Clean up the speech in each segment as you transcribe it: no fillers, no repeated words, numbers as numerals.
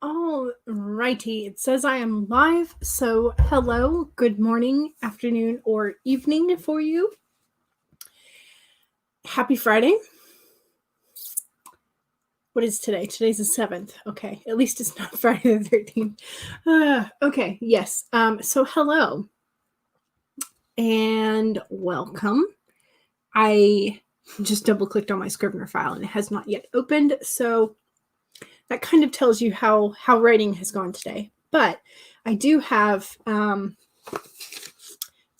All righty, it says I am live, so hello, good morning, afternoon, or evening for you. Happy Friday. What is today? Today's the 7th. Okay, at least it's not Friday the 13th. Okay, yes. So hello and welcome. I just double-clicked on my Scrivener file and it has not yet opened, so that kind of tells you how writing has gone today. But I do have some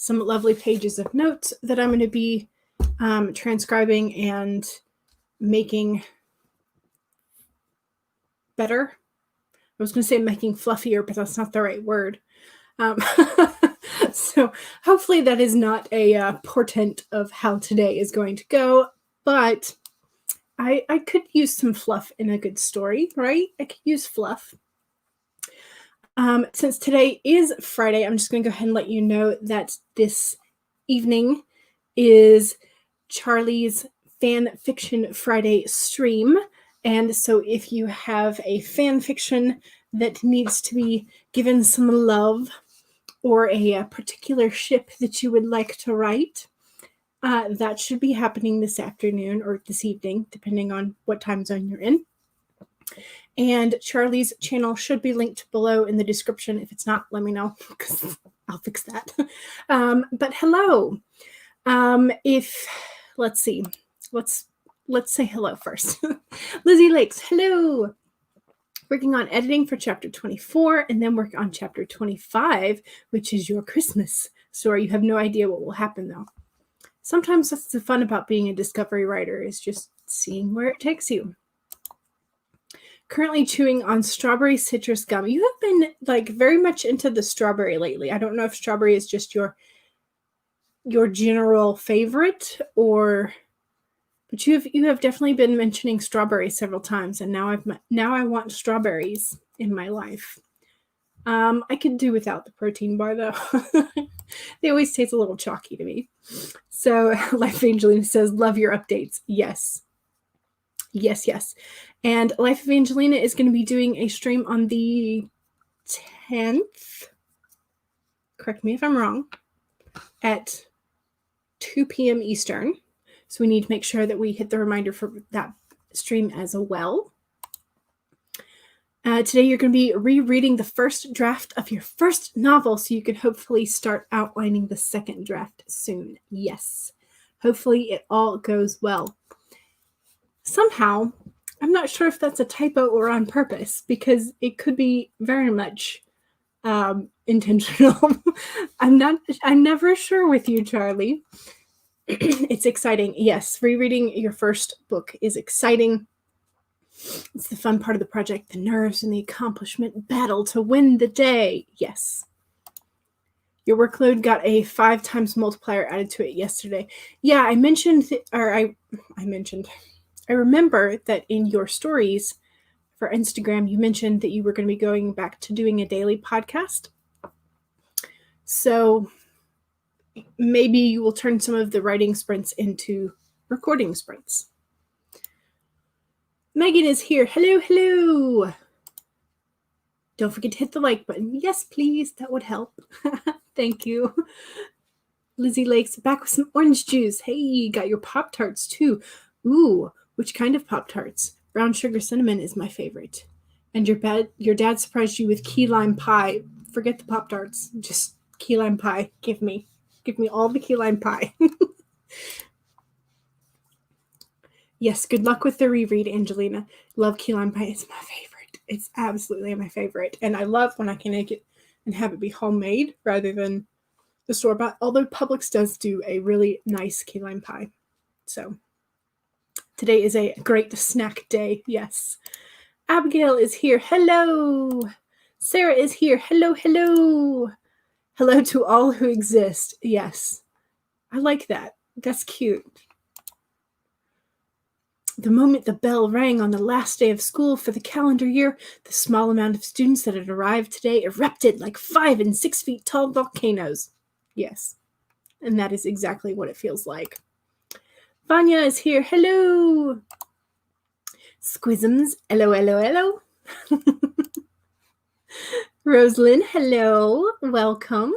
lovely pages of notes that I'm going to be transcribing and making better. I was going to say making fluffier, but that's not the right word. So hopefully that is not a portent of how today is going to go, but I could use some fluff in a good story, right? I could use fluff. Since today is Friday, I'm just going to go ahead and let you know that this evening is Charlie's Fan Fiction Friday stream. And so if you have a fan fiction that needs to be given some love or a particular ship that you would like to write, that should be happening this afternoon or this evening, depending on what time zone you're in. And Charlie's channel should be linked below in the description. If it's not, let me know, because I'll fix that. But hello. Let's see. Let's say hello first. Lizzie Lakes, hello. Working on editing for chapter 24 and then work on chapter 25, which is your Christmas story. You have no idea what will happen, though. Sometimes that's the fun about being a discovery writer, is just seeing where it takes you. Currently chewing on strawberry citrus gum. You have been like very much into the strawberry lately. I don't know if strawberry is just your general favorite, but you have definitely been mentioning strawberry several times, and now I want strawberries in my life. I could do without the protein bar though. They always taste a little chalky to me. So Life Angelina says, love your updates. Yes. Yes. And Life of Angelina is going to be doing a stream on the 10th. Correct me if I'm wrong. At 2 p.m. Eastern. So we need to make sure that we hit the reminder for that stream as well. Today you're going to be rereading the first draft of your first novel, so you can hopefully start outlining the second draft soon. Yes. Hopefully it all goes well. Somehow, I'm not sure if that's a typo or on purpose, because it could be very much intentional. I'm never sure with you, Charlie. It's exciting. Yes, rereading your first book is exciting. It's the fun part of the project, the nerves and the accomplishment battle to win the day. Yes. Your workload got a 5 times multiplier added to it yesterday. Yeah, I remember that in your stories for Instagram, you mentioned that you were going to be going back to doing a daily podcast. So maybe you will turn some of the writing sprints into recording sprints. Megan is here. Hello. Don't forget to hit the like button. Yes, please. That would help. Thank you. Lizzie Lakes, back with some orange juice. Hey, you got your Pop-Tarts too. Ooh, which kind of Pop-Tarts? Brown sugar cinnamon is my favorite. And your dad surprised you with key lime pie. Forget the Pop-Tarts. Just key lime pie. Give me all the key lime pie. Yes, good luck with the reread, Angelina. Love key lime pie. It's my favorite. It's absolutely my favorite. And I love when I can make it and have it be homemade rather than the store-bought. Although Publix does do a really nice key lime pie. So today is a great snack day. Yes. Abigail is here. Hello. Sarah is here. Hello. Hello to all who exist. Yes. I like that. That's cute. The moment the bell rang on the last day of school for the calendar year, the small amount of students that had arrived today erupted like 5 and 6 feet tall volcanoes. Yes. And that is exactly what it feels like. Vanya is here. Hello. Squisms. Hello. Rosalind, hello. Welcome.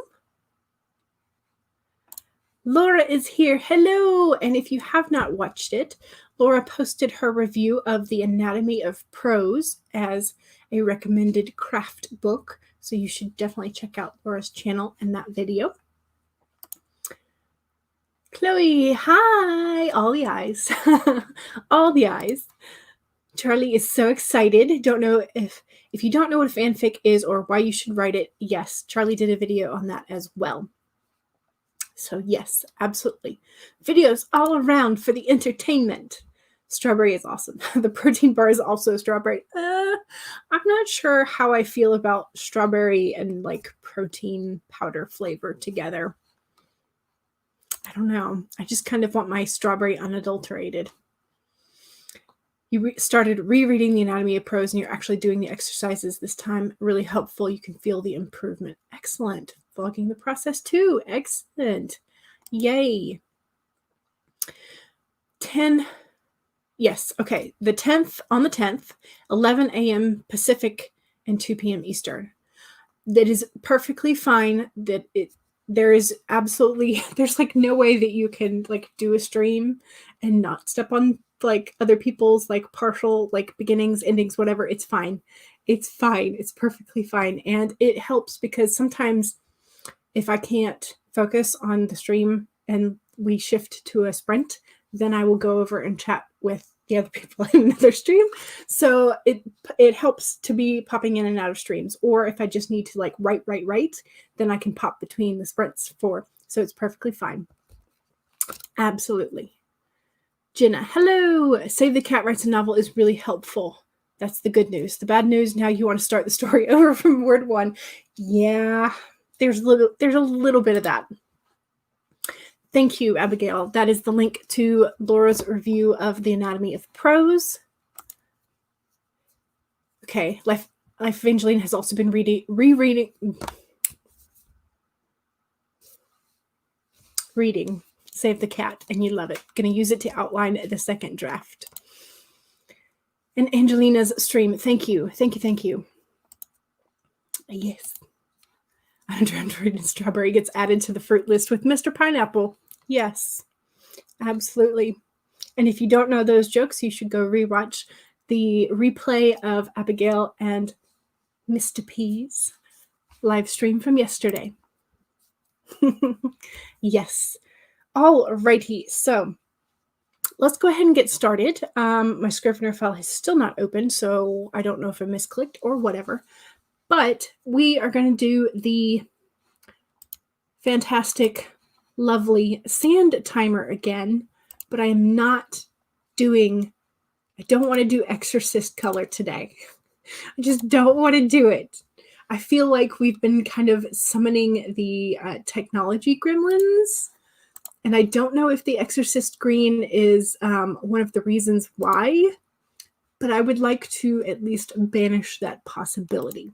Laura is here. Hello. And if you have not watched it, Laura posted her review of The Anatomy of Prose as a recommended craft book. So you should definitely check out Laura's channel and that video. Chloe, hi. All the eyes. All the eyes. Charlie is so excited. Don't know if you don't know what a fanfic is or why you should write it. Yes, Charlie did a video on that as well. So yes, absolutely. Videos all around for the entertainment. Strawberry is awesome. The protein bar is also strawberry. I'm not sure how I feel about strawberry and like protein powder flavor together. I don't know. I just kind of want my strawberry unadulterated. You started rereading The Anatomy of Prose and you're actually doing the exercises this time. Really helpful. You can feel the improvement. Excellent. Vlogging the process too. Excellent. Yay. 10. Yes. Okay. The 10th, on the 10th, 11 a.m. Pacific and 2 p.m. Eastern. That is perfectly fine. There's like no way that you can like do a stream and not step on like other people's like partial like beginnings, endings, whatever. It's fine. It's fine. It's perfectly fine. And it helps because sometimes if I can't focus on the stream and we shift to a sprint, then I will go over and chat with the other people in another stream. So it helps to be popping in and out of streams. Or if I just need to like write, then I can pop between the sprints so it's perfectly fine. Absolutely. Jenna, hello. Save the Cat Writes a Novel is really helpful. That's the good news. The bad news, now you want to start the story over from word 1. Yeah, there's a little bit of that. Thank you, Abigail. That is the link to Laura's review of The Anatomy of Prose. Okay, Life of Evangeline has also been reading Save the Cat, and you love it. Going to use it to outline the second draft. And Angelina's stream. Thank you. Thank you. Yes. Android and strawberry gets added to the fruit list with Mr. Pineapple. Yes, absolutely. And if you don't know those jokes, you should go rewatch the replay of Abigail and Mr. P's live stream from yesterday. Yes. All righty. So let's go ahead and get started. My Scrivener file is still not open, so I don't know if I misclicked or whatever. But we are going to do the fantastic, lovely sand timer again. But I am not doing, I don't want to do Exorcist color today. I just don't want to do it. I feel like we've been kind of summoning the technology gremlins. And I don't know if the Exorcist green is one of the reasons why, but I would like to at least banish that possibility.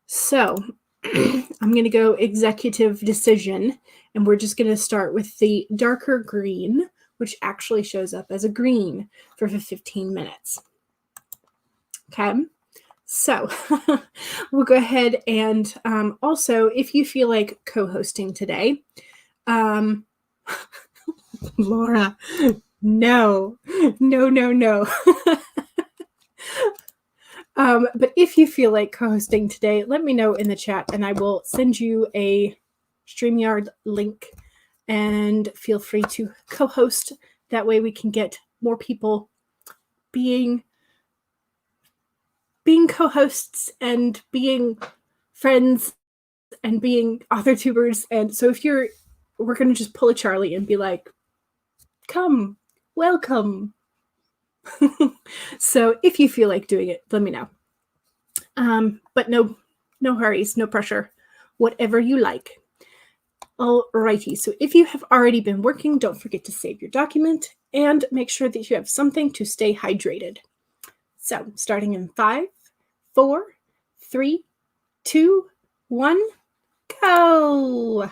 So I'm going to go executive decision, and we're just going to start with the darker green, which actually shows up as a green for 15 minutes. Okay. So we'll go ahead and also, if you feel like co-hosting today, Laura, no. But if you feel like co-hosting today, let me know in the chat and I will send you a StreamYard link and feel free to co-host. That way we can get more people being co-hosts and being friends and being AuthorTubers. And so we're going to just pull a Charlie and be like, come, welcome. So if you feel like doing it, let me know. But no hurries, no pressure, whatever you like. Alrighty, so if you have already been working, don't forget to save your document and make sure that you have something to stay hydrated. So starting in 5, 4, 3, 2, 1, go!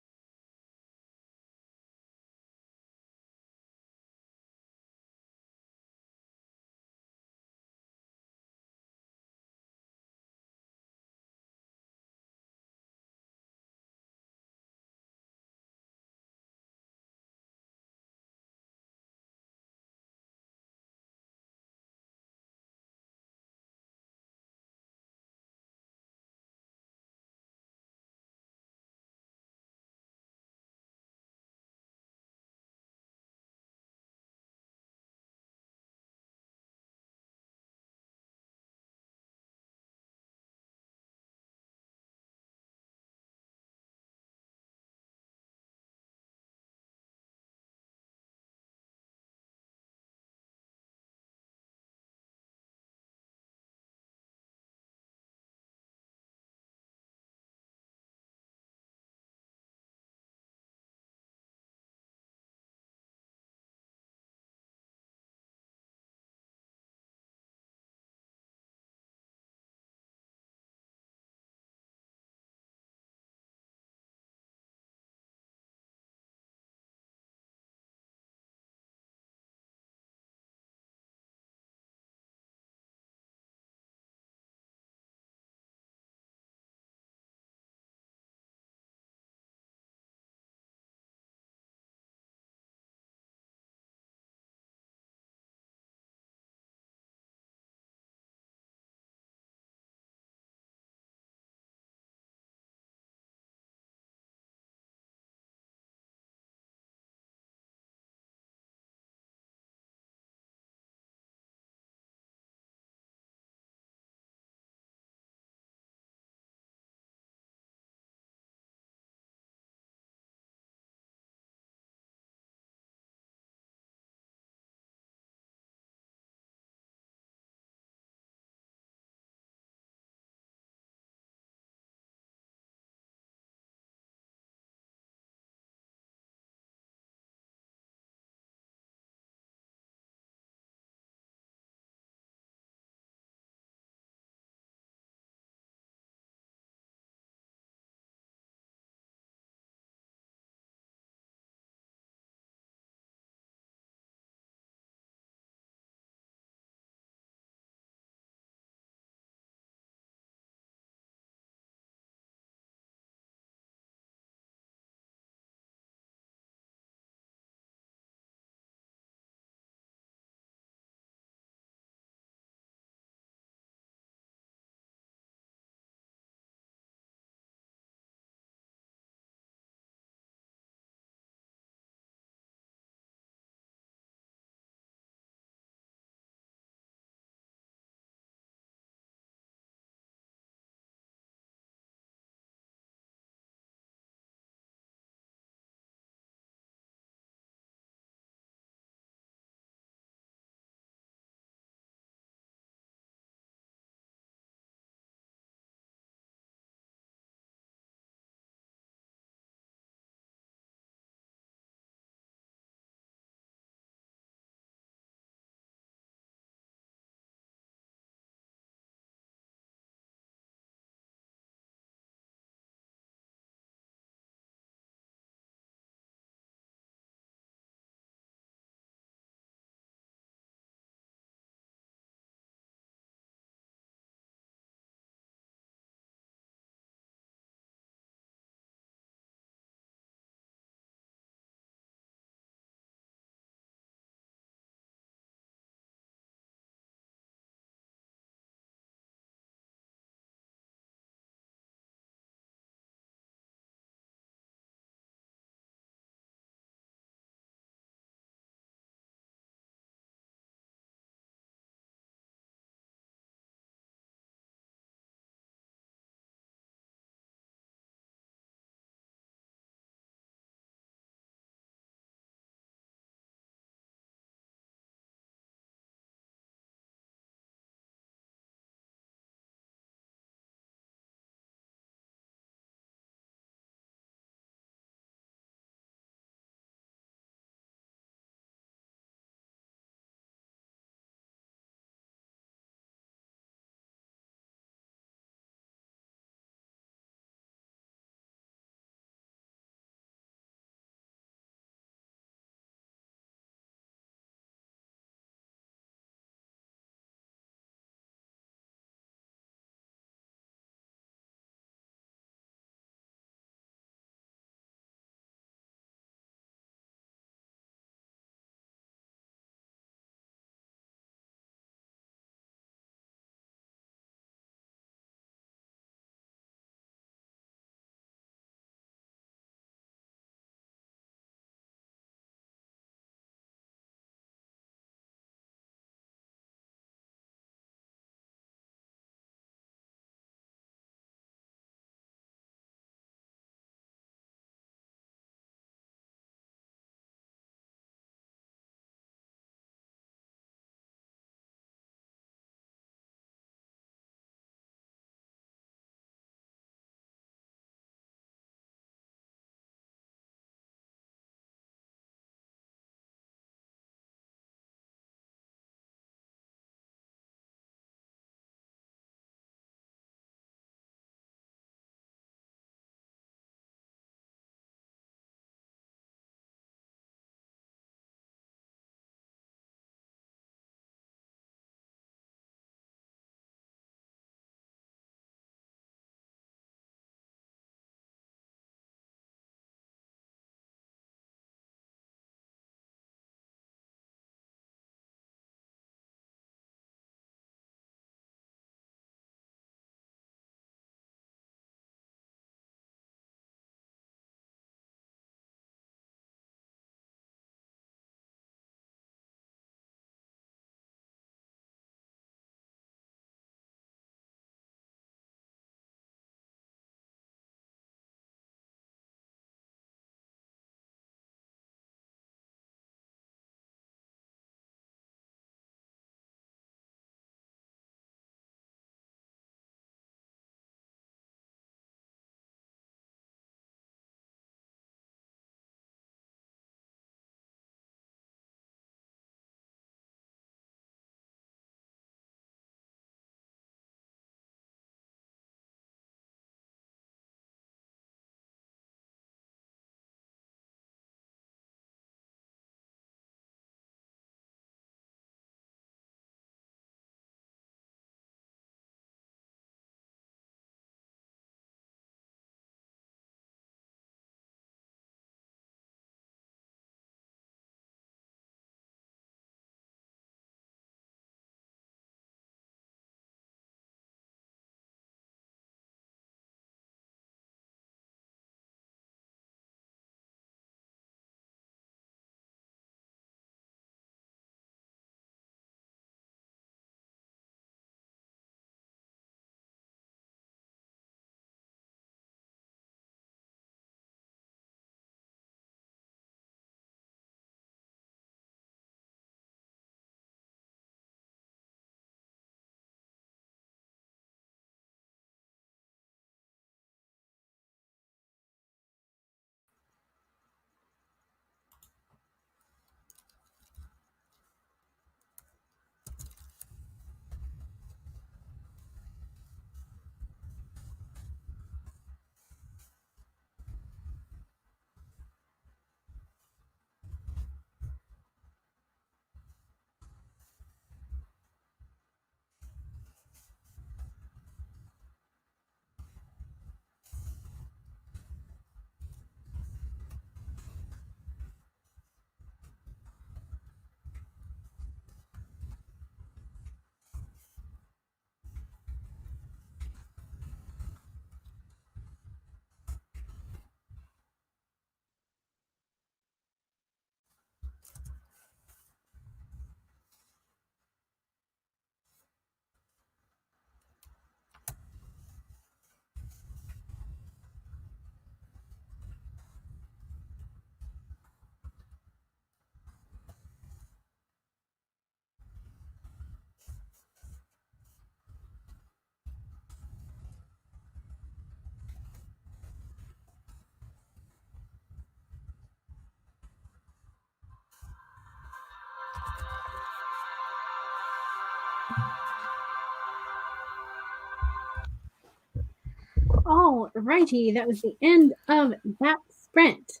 righty, that was the end of that sprint.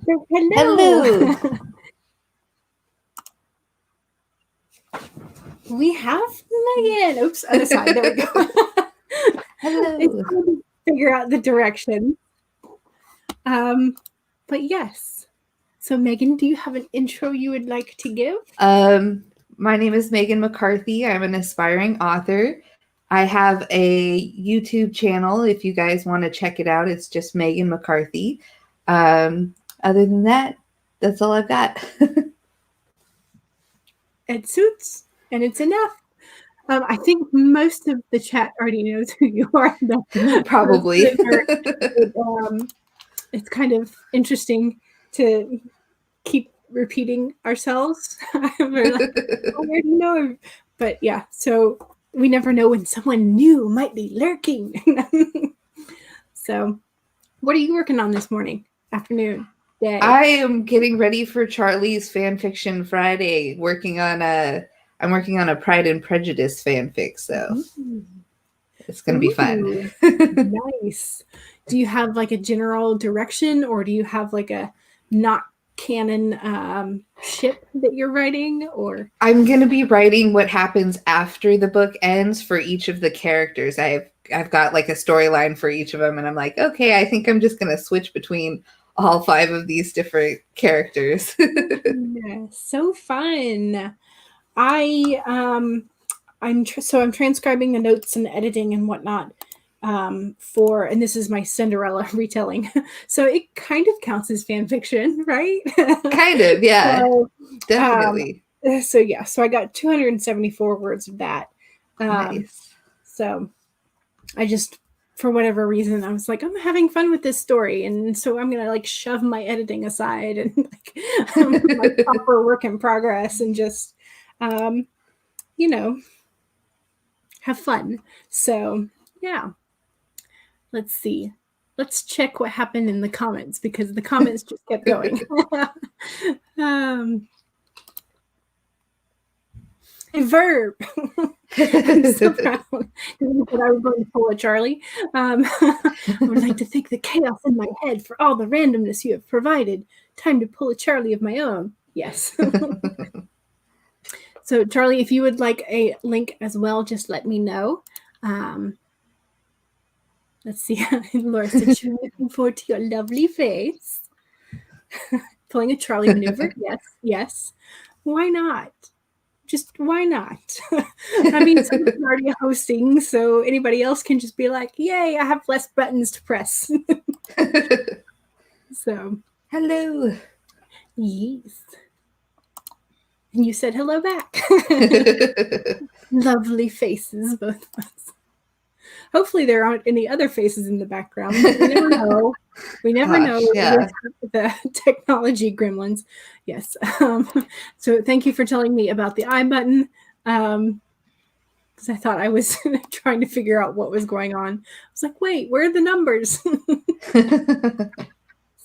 So, Hello. We have Megan. Oops, other side. There we go. Hello. It's hard to figure out the direction. But yes. So Megan, do you have an intro you would like to give? My name is Megan McCarthy. I'm an aspiring author. I have a YouTube channel. If you guys want to check it out, it's just Megan McCarthy. Other than that, that's all I've got. It suits, and it's enough. I think most of the chat already knows who you are. Probably. It's kind of interesting to keep repeating ourselves. We're like, I already know. But yeah, so we never know when someone new might be lurking. So what are you working on this morning, afternoon, day? I am getting ready for Charlie's Fanfiction Friday, I'm working on a Pride and Prejudice fanfic, so it's going to be fun. Nice. Do you have like a general direction, or do you have like a not canon ship that you're writing? Or I'm going to be writing what happens after the book ends for each of the characters. I've got like a storyline for each of them, and I'm like, okay, I think I'm just going to switch between all 5 of these different characters. So fun. I'm transcribing the notes and the editing and whatnot and this is my Cinderella retelling. So it kind of counts as fan fiction, right? Kind of, yeah. So, definitely. So I got 274 words of that. Nice. So I just, for whatever reason, I was like, I'm having fun with this story, and so I'm gonna like shove my editing aside and like my proper work in progress and just have fun. So yeah, let's see. Let's check what happened in the comments, because the comments just kept going. A verb. I'm so proud. I was going to pull a Charlie. I would like to thank the chaos in my head for all the randomness you have provided. Time to pull a Charlie of my own. Yes. So Charlie, if you would like a link as well, just let me know. Let's see. Laura said she's looking forward to your lovely face. Pulling a Charlie maneuver. Yes. Why not? Just why not? I mean, someone's already hosting, so anybody else can just be like, yay, I have less buttons to press. So. Hello. Yes. And you said hello back. Lovely faces, both of us. Hopefully there aren't any other faces in the background. We never know. We never know. Yeah. The technology gremlins. Yes. So thank you for telling me about the I button. Because I thought I was trying to figure out what was going on. I was like, wait, where are the numbers?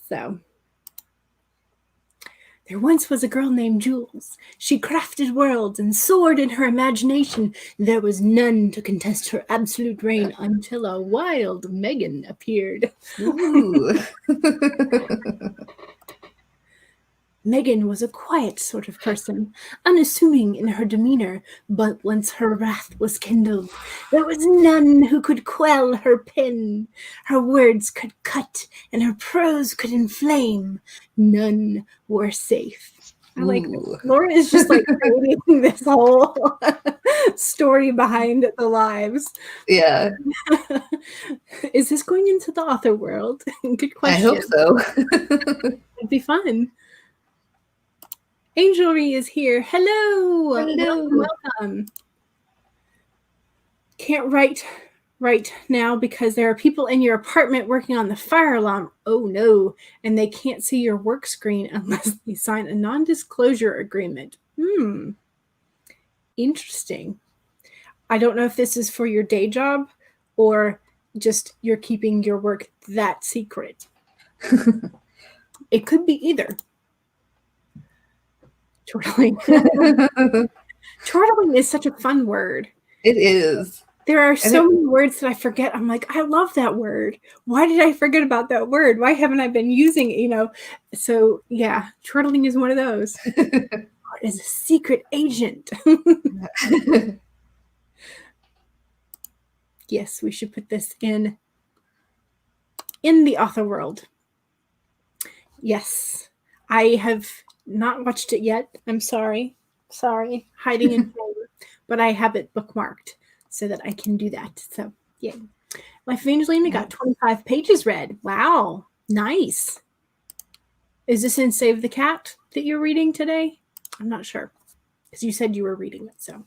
So. There once was a girl named Jules. She crafted worlds and soared in her imagination. There was none to contest her absolute reign until a wild Megan appeared. Ooh. Megan was a quiet sort of person, unassuming in her demeanor, but once her wrath was kindled, there was none who could quell her pen. Her words could cut, and her prose could inflame. None were safe. I like Laura is just like creating this whole story behind the lives. Yeah. Is this going into the author world? Good question. I hope so. It'd be fun. Angelry is here. Hello. Welcome. Can't write right now because there are people in your apartment working on the fire alarm. Oh no. And they can't see your work screen unless they sign a non-disclosure agreement. Interesting. I don't know if this is for your day job or just you're keeping your work that secret. It could be either. Chortling. Chortling is such a fun word. It is. There are so many words that I forget. I'm like, I love that word. Why did I forget about that word? Why haven't I been using it? So yeah, turtling is one of those. Is a secret agent. Yes, we should put this in the author world. Yes, I have not watched it yet. I'm sorry, hiding in plain, but I have it bookmarked so that I can do that. So yeah, Life of Angelina got 25 pages read. Wow, nice. Is this in Save the Cat that you're reading today? I'm not sure because you said you were reading it. So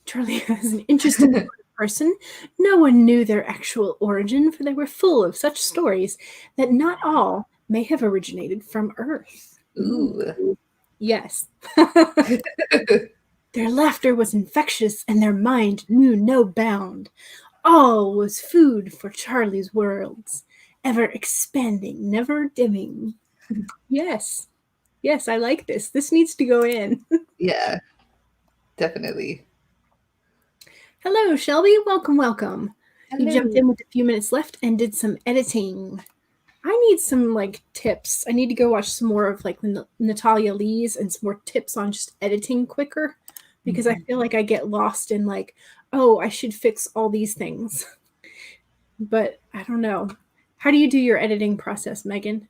Charlie is an interesting person. No one knew their actual origin, for they were full of such stories that not all may have originated from Earth. Ooh. Yes. Their laughter was infectious, and their mind knew no bound. All was food for Charlie's worlds, ever expanding, never dimming. Yes. Yes, I like this. This needs to go in. Yeah, definitely. Hello, Shelby. Welcome, welcome. Hello. You jumped in with a few minutes left and did some editing. I need some tips. I need to go watch some more of Natalia Lee's and some more tips on just editing quicker, because I feel like I get lost in oh, I should fix all these things. But I don't know. How do you do your editing process, Megan?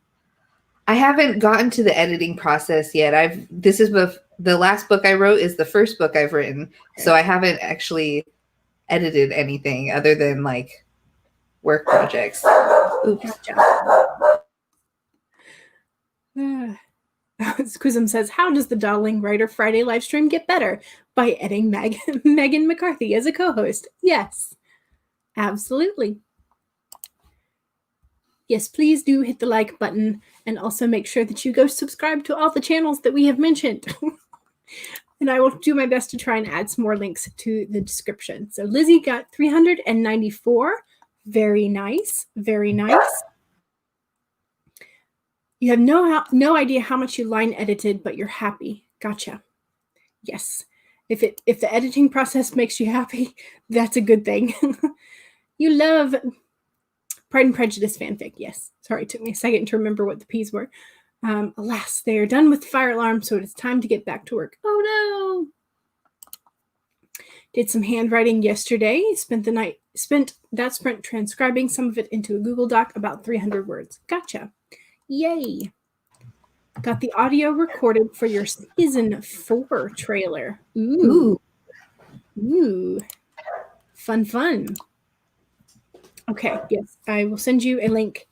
I haven't gotten to the editing process yet. This is the last book I wrote is the first book I've written. Okay. So I haven't actually edited anything other than work projects. Oops. Gotcha. Quizum says, how does the Dawdling Writer Friday live stream get better? By adding Megan McCarthy as a co-host. Yes, absolutely. Yes, please do hit the like button and also make sure that you go subscribe to all the channels that we have mentioned. And I will do my best to try and add some more links to the description. So Lizzie got 394. Very nice. Very nice. You have no idea how much you line edited, but you're happy. Gotcha. Yes. If the editing process makes you happy, that's a good thing. You love Pride and Prejudice fanfic. Yes. Sorry, it took me a second to remember what the P's were. Alas, they are done with the fire alarm, so it is time to get back to work. Oh no. Did some handwriting yesterday. Spent that sprint transcribing some of it into a Google Doc, about 300 words. Gotcha. Yay. Got the audio recorded for your season 4 trailer. Ooh. Ooh. Fun. Okay, yes, I will send you a link.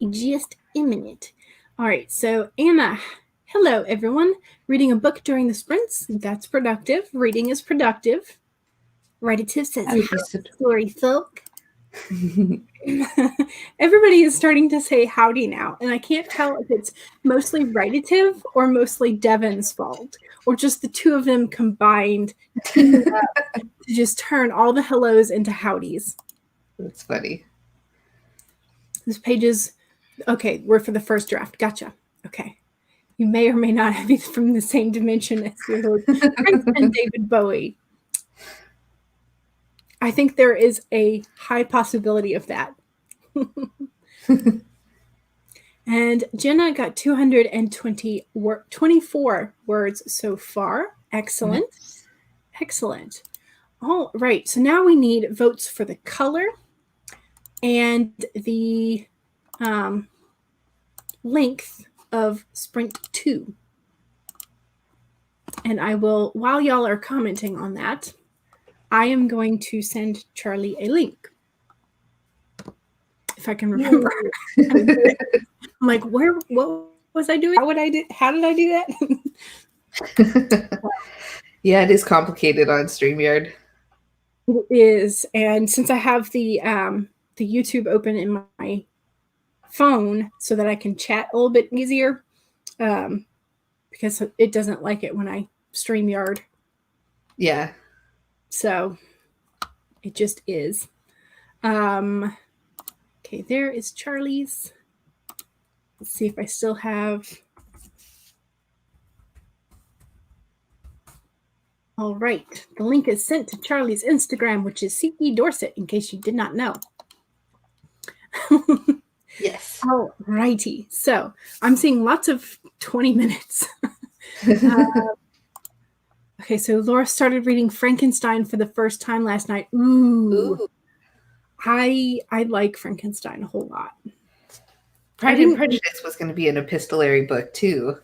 Just a minute. All right, so Anna, hello everyone. Reading a book during the sprints, that's productive. Reading is productive. Writertive says, story folk. Everybody is starting to say howdy now, and I can't tell if it's mostly Writative or mostly Devin's fault, or just the two of them combined teaming up to just turn all the hellos into howdies. That's funny. This page is okay. We're for the first draft. Gotcha. Okay. You may or may not be from the same dimension as your Lord Prince and David Bowie. I think there is a high possibility of that. And Jenna got 224 words so far. Excellent. Excellent. All right. So now we need votes for the color and the length of Sprint 2. And I will, while y'all are commenting on that, I am going to send Charlie a link. If I can remember. I'm like, what was I doing? How did I do that? Yeah, it is complicated on StreamYard. It is. And since I have the YouTube open in my phone so that I can chat a little bit easier, because it doesn't like it when I StreamYard. Yeah. So it just is. Okay, there is Charlie's. Let's see if I still have. All right. The link is sent to Charlie's Instagram, which is CE Dorset, in case you did not know. Yes. All righty. So I'm seeing lots of 20 minutes. Okay, so Laura started reading Frankenstein for the first time last night. Ooh. I like Frankenstein a whole lot. Pride and Prejudice was going to be an epistolary book too.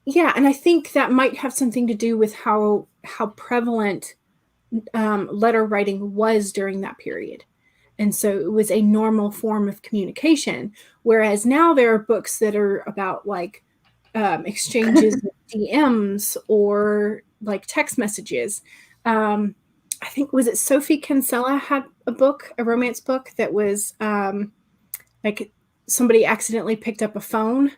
Yeah, and I think that might have something to do with how prevalent letter writing was during that period. And so it was a normal form of communication. Whereas now there are books that are about like exchanges of DMs or like text messages. I think, was it Sophie Kinsella had a book, a romance book that was like somebody accidentally picked up a phone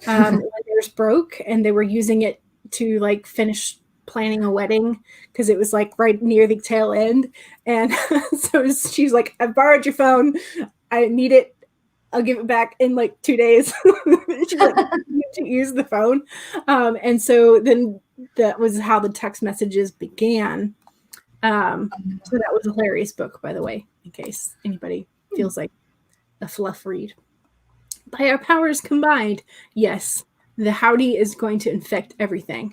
when theirs broke and they were using it to like finish planning a wedding because it was like right near the tail end. And so she's like, I borrowed your phone. I need it. I'll give it back in like 2 days. She's like, to use the phone. And so then that was how the text messages began. So that was a hilarious book, by the way, in case anybody feels like a fluff read. By our powers combined, yes, the howdy is going to infect everything.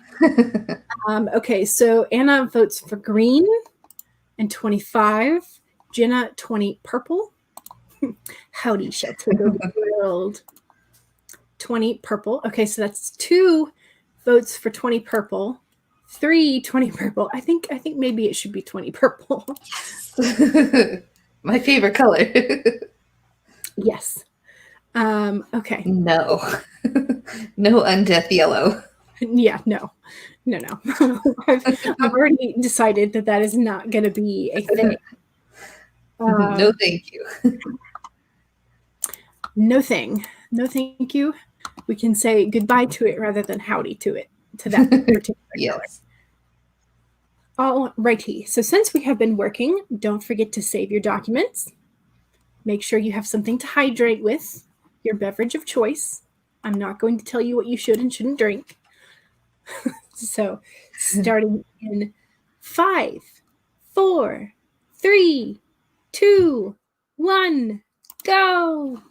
Okay, so Anna votes for green and 25. Jenna, 20 purple. Howdy shall take over the world. 20 purple. Okay, so that's 2 votes for 20 purple. 3 20 purple. I think maybe it should be 20 purple. My favorite color. Yes. Okay. No. No undeath yellow. Yeah, no. I've already decided that is not going to be a thing. No, thank you. No thing. No, thank you. We can say goodbye to it rather than howdy to it, to that particular Yes. color. All righty. So since we have been working, don't forget to save your documents. Make sure you have something to hydrate with, your beverage of choice. I'm not going to tell you what you should and shouldn't drink. So starting in 5, 4, 3, 2, 1, go.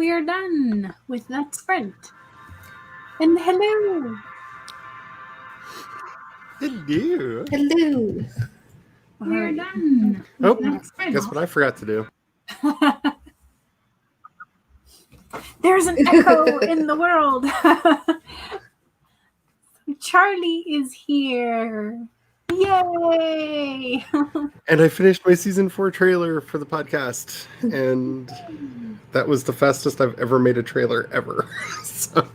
we are done with that sprint. And hello. Hello. Hello. We're done. Oh, with that sprint. guess what I forgot to do? There's an echo in the world. Charlie is here. Yay! And I finished my season 4 trailer for the podcast, and that was the fastest I've ever made a trailer ever. So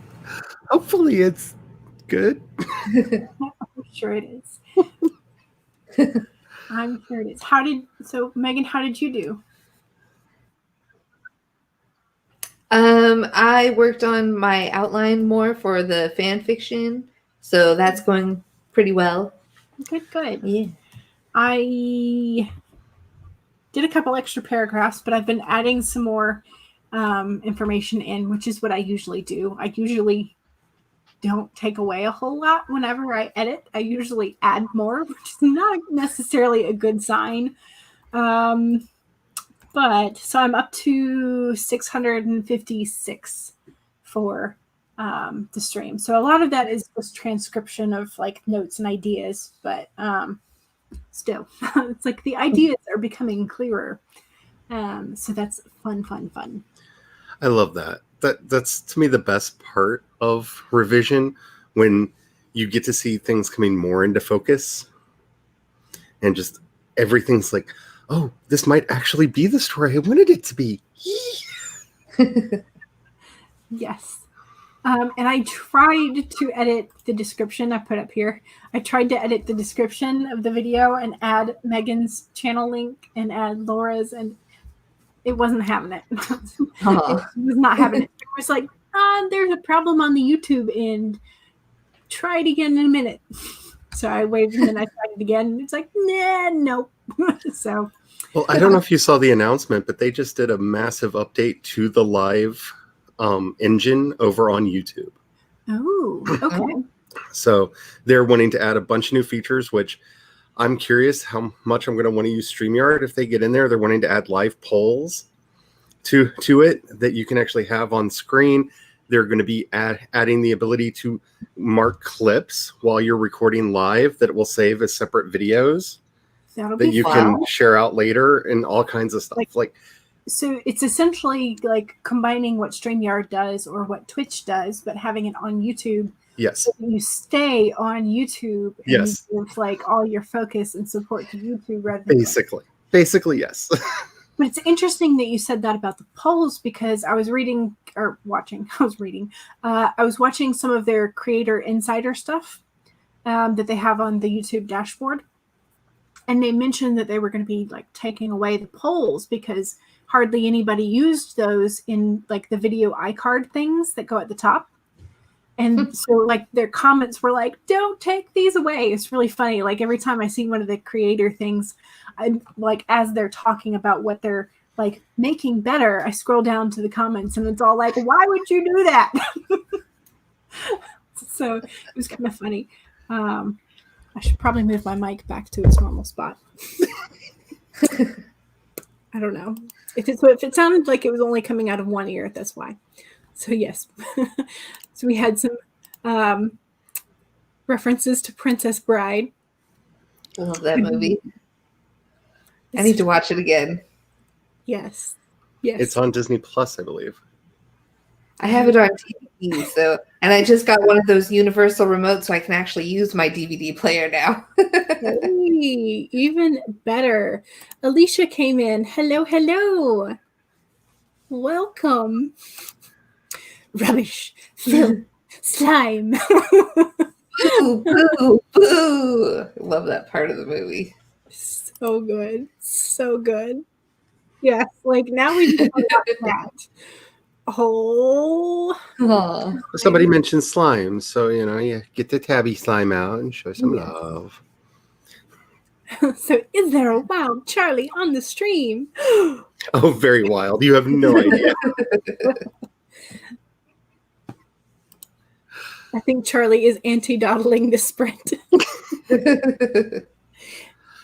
hopefully it's good. I'm sure it is. I'm sure it is. Megan, how did you do? I worked on my outline more for the fan fiction, so that's going pretty well. Good. Yeah. I did a couple extra paragraphs, but I've been adding some more information in, which is what I usually do. I usually don't take away a whole lot whenever I edit. I usually add more, which is not necessarily a good sign. But so I'm up to 656 for the stream. So a lot of that is just transcription of like notes and ideas, but still, it's like the ideas are becoming clearer. So that's fun. I love that. That's to me the best part of revision, when you get to see things coming more into focus and just everything's like, oh, this might actually be the story I wanted it to be. Yes. And I tried to edit the description I put up here. I tried to edit the description of the video and add Megan's channel link and add Laura's, and it wasn't having it. It was not having it. It was like, there's a problem on the YouTube end. Try it again in a minute. So I waited and then I tried it again. It's like, nope. So. Well, I don't know if you saw the announcement, but they just did a massive update to the live engine over on YouTube. Oh, okay. So they're wanting to add a bunch of new features, which I'm curious how much I'm going to want to use StreamYard. If they get in there, they're wanting to add live polls to it that you can actually have on screen. They're going to be adding the ability to mark clips while you're recording live that will save as separate videos that you can share out later, and all kinds of stuff. So it's essentially like combining what StreamYard does or what Twitch does, but having it on YouTube. Yes. So you stay on YouTube and yes. you give like all your focus and support to YouTube rather than Basically, yes. But it's interesting that you said that about the polls, because I was watching some of their creator insider stuff that they have on the YouTube dashboard. And they mentioned that they were going to be like taking away the polls because hardly anybody used those in like the video iCard things that go at the top. And so like their comments were like, don't take these away. It's really funny. Like every time I see one of the creator things, I like, as they're talking about what they're like making better, I scroll down to the comments and it's all like, why would you do that? So it was kind of funny. I should probably move my mic back to its normal spot. I don't know. If it sounded like it was only coming out of one ear, that's why. So yes. So we had some references to Princess Bride. I love that movie. I need to watch it again. Yes. It's on Disney Plus, I believe. I have it on DVD, and I just got one of those universal remotes, so I can actually use my DVD player now. Hey, even better. Alicia came in. Hello. Welcome. Rubbish. Filth. Slime. Boo, boo, boo. I love that part of the movie. So good. Yes, like now we know that. Oh. Somebody mentioned slime, so you get the tabby slime out and show some love. So is there a wild Charlie on the stream? Oh, very wild. You have no idea. I think Charlie is anti-dawdling the sprint.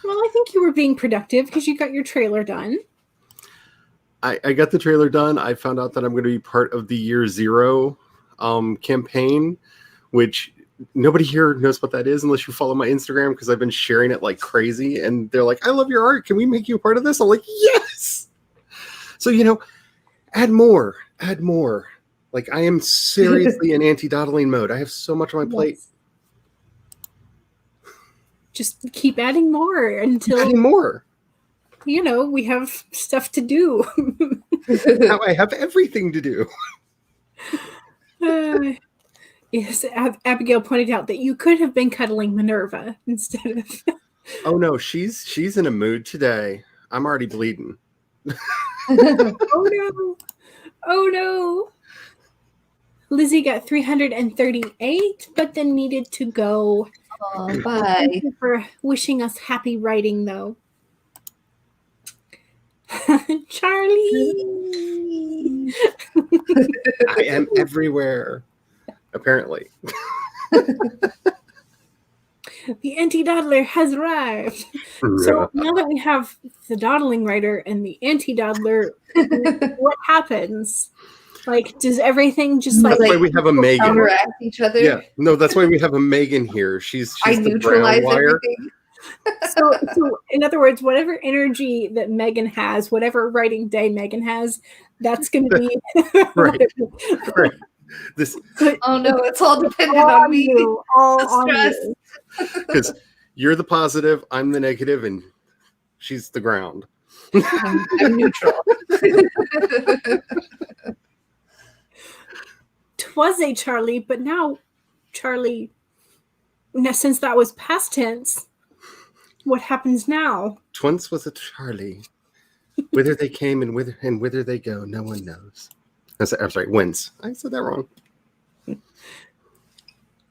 Well, I think you were being productive because you got your trailer done. I got the trailer done. I found out that I'm going to be part of the Year Zero campaign, which nobody here knows what that is unless you follow my Instagram, because I've been sharing it like crazy. And they're like, I love your art. Can we make you a part of this? I'm like, yes. So, add more. Like, I am seriously in anti-dawdling mode. I have so much on my plate. Just keep adding more until adding more. We have stuff to do. Now I have everything to do. Yes, Abigail pointed out that you could have been cuddling Minerva instead of. Oh no, she's in a mood today. I'm already bleeding. Oh no! Oh no! Lizzie got 338, but then needed to go. Oh, bye. Thank you for wishing us happy writing, though. Charlie! I am everywhere, apparently. The anti-dawdler has arrived. So now that we have the dawdling writer and the anti-dawdler, what happens? Like, does everything just that's why we have a Megan. Counteract each other? Yeah, no, that's why we have a Megan here. She's I the neutralize brown wire. everything. So, in other words, whatever energy that Megan has, whatever writing day Megan has, that's going to be right. This. Oh no, it's all dependent on me. All on you. Because you're the positive, I'm the negative, and she's the ground. I'm neutral. Twas a Charlie, but now Charlie. Now, since that was past tense, what happens now? Twins was a Charlie. Whither they came and whither they go, no one knows. I'm sorry, wins. I said that wrong.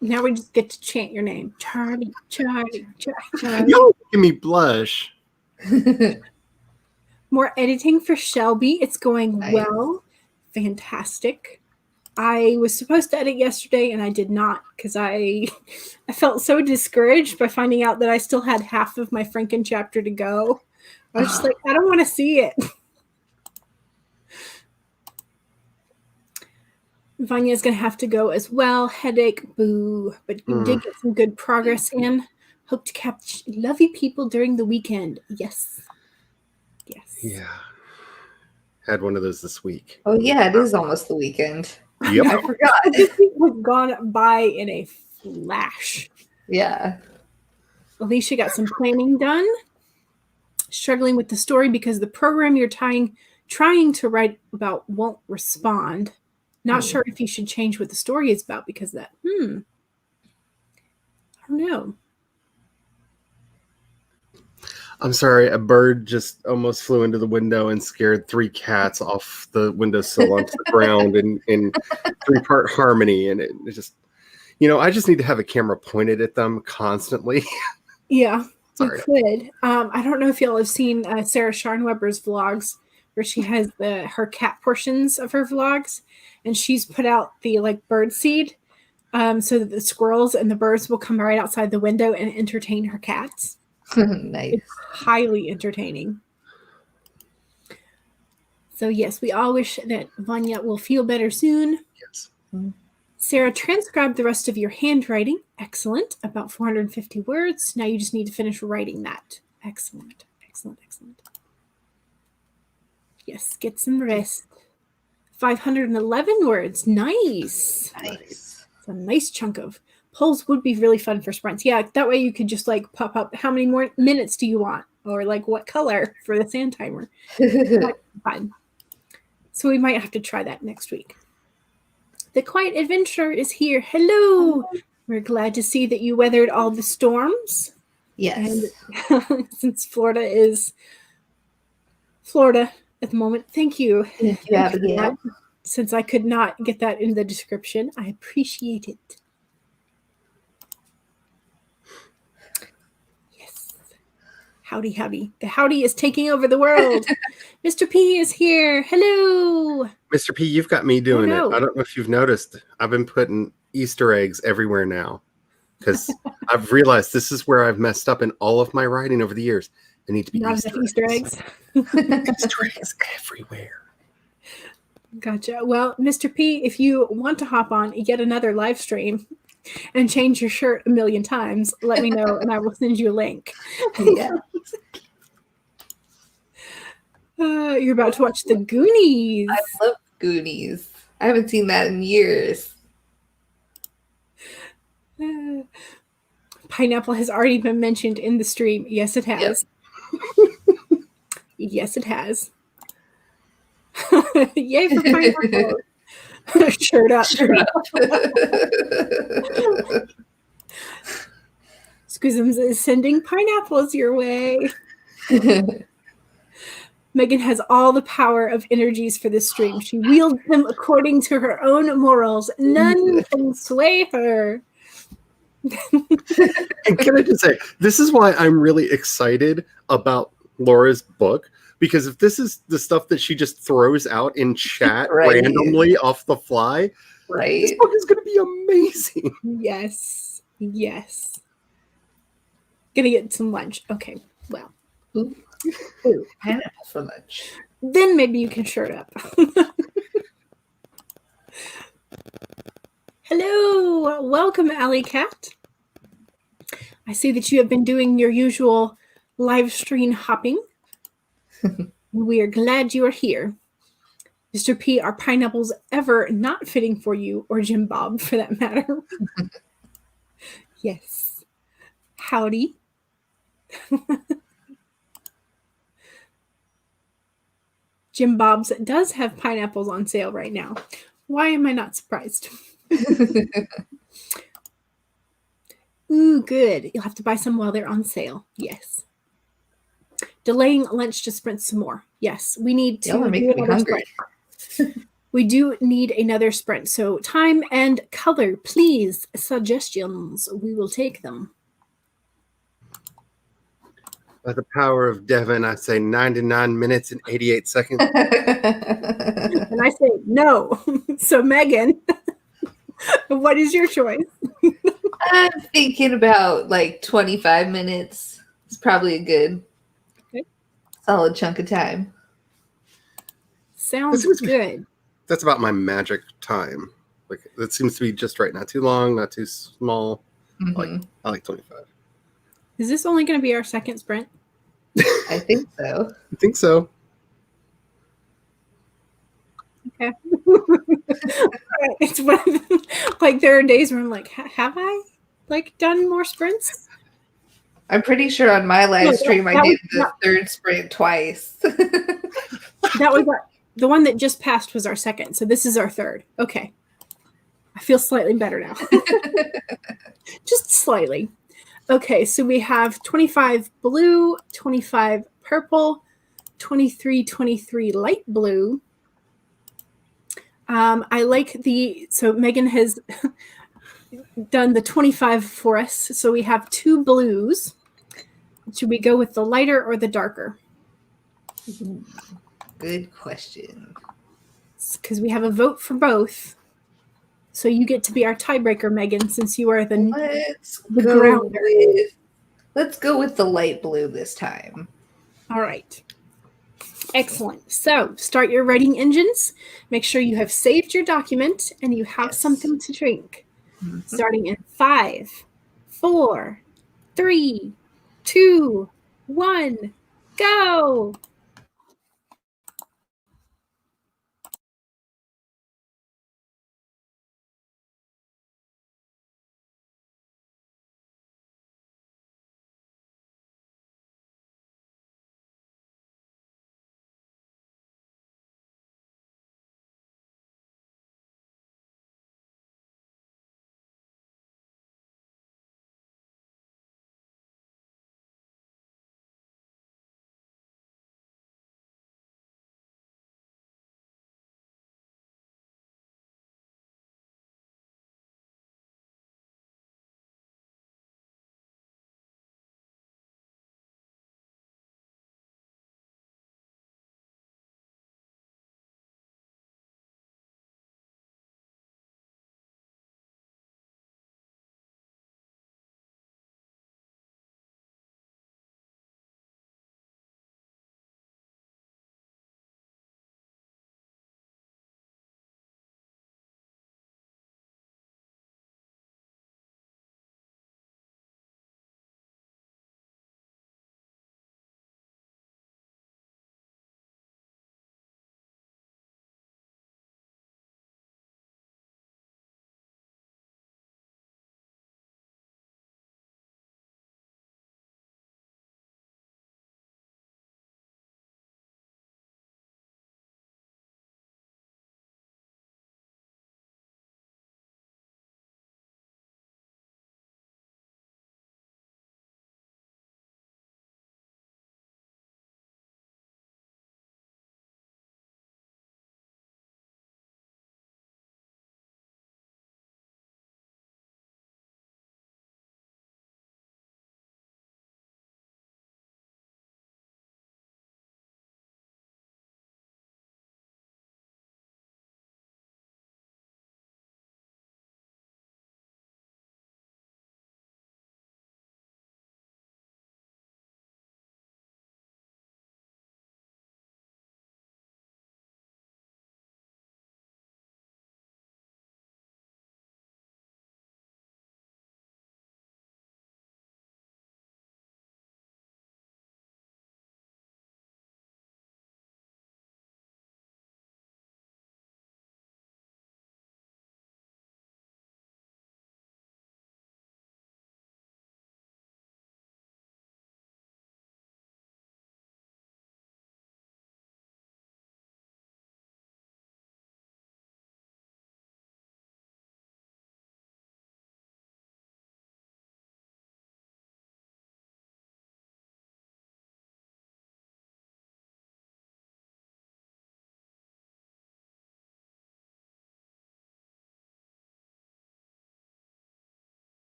Now we just get to chant your name. Charlie, Charlie, Charlie. Yo, give me blush. More editing for Shelby. It's going well. Fantastic. I was supposed to edit yesterday and I did not because I felt so discouraged by finding out that I still had half of my Franken chapter to go. I was just like, I don't want to see it. Vanya's going to have to go as well. Headache, boo. But you did get some good progress in. Hope to catch lovely people during the weekend. Yes. Yes. Yeah. Had one of those this week. Oh yeah, it is almost the weekend. Yep. I forgot. This week was gone by in a flash. Yeah. Alicia got some planning done. Struggling with the story because the program you're trying to write about won't respond. Not sure if you should change what the story is about because of that. I don't know. I'm sorry, a bird just almost flew into the window and scared 3 cats off the windowsill onto the ground in 3-part harmony. And it just, I just need to have a camera pointed at them constantly. Yeah, sorry. you could. I don't know if y'all have seen Sarah Scharnweber's vlogs where she has her cat portions of her vlogs. And she's put out the bird seed so that the squirrels and the birds will come right outside the window and entertain her cats. Nice. It's highly entertaining. So yes, we all wish that Vanya will feel better soon. Yes. Sarah transcribed the rest of your handwriting. Excellent. About 450 words. Now you just need to finish writing that. Excellent. Excellent. Excellent. Yes, get some rest. 511 words. Nice. Nice. It's a nice chunk of polls would be really fun for sprints. Yeah, that way you could just pop up how many more minutes do you want? Or what color for the sand timer. Fun. So we might have to try that next week. The Quiet Adventurer is here. Hello. We're glad to see that you weathered all the storms. Yes. And since Florida is Florida at the moment, thank you. Thank you, Abigail. Since I could not get that in the description, I appreciate it. Yes. Howdy, howdy. The howdy is taking over the world. Mr. P is here. Hello. Mr. P, you've got me doing Oh, no. it. I don't know if you've noticed. I've been putting Easter eggs everywhere now because I've realized this is where I've messed up in all of my writing over the years. They need to be Not Easter enough Easter eggs. Easter eggs everywhere. Gotcha. Well, Mr. P, if you want to hop on yet another live stream and change your shirt a million times, let me know and I will send you a link. Yeah. You're about to watch the Goonies. I love Goonies. I haven't seen that in years. Pineapple has already been mentioned in the stream. Yes, it has. Yes, it has. Yay for pineapple. Shirt up. Shut up. Squisms is sending pineapples your way. Megan has all the power of energies for this stream. She wields them according to her own morals. None can sway her. And can I just say, this is why I'm really excited about Laura's book, because if this is the stuff that she just throws out in chat Right. randomly off the fly, Right. this book is going to be amazing. Yes. Yes. Gonna get some lunch. Okay. Well. Ooh, pineapple for lunch. Then maybe you can shirt up. Hello. Welcome, Alley Cat. I see that you have been doing your usual live stream hopping. We are glad you are here. Mr. P, are pineapples ever not fitting for you, or Jim Bob for that matter? Yes. Howdy. Jim Bob's does have pineapples on sale right now. Why am I not surprised? Ooh, good. You'll have to buy some while they're on sale. Yes. Delaying lunch to sprint some more. Yes, we need to Y'all are making me hungry. sprint. We do need another sprint. So time and color, please. Suggestions. We will take them. By the power of Devin, I say 99 minutes and 88 seconds. And I say no. So Megan, what is your choice? I'm thinking about like 25 minutes. It's probably a good solid chunk of time. Sounds good. That's about my magic time. Like, that seems to be just right. Not too long, not too small. Mhm. I like 25. Is this only going to be our second sprint? I think so. I think so. Okay. It's like there are days where I'm like, have I like done more sprints? I'm pretty sure on my live stream I did the was- third sprint twice. That was the one that just passed was our second. So this is our third. Okay. I feel slightly better now. Just slightly. Okay, so we have 25 blue, 25 purple, 23 light blue. I like so Megan has done the 25 for us. So we have two blues. Should we go with the lighter or the darker? Good question. Because we have a vote for both. So you get to be our tiebreaker, Megan, since you are Let's go with the light blue this time. All right. Excellent. So start your writing engines. Make sure you have saved your document and you have something to drink. Mm-hmm. Starting in 5, 4, 3, 2, 1, go.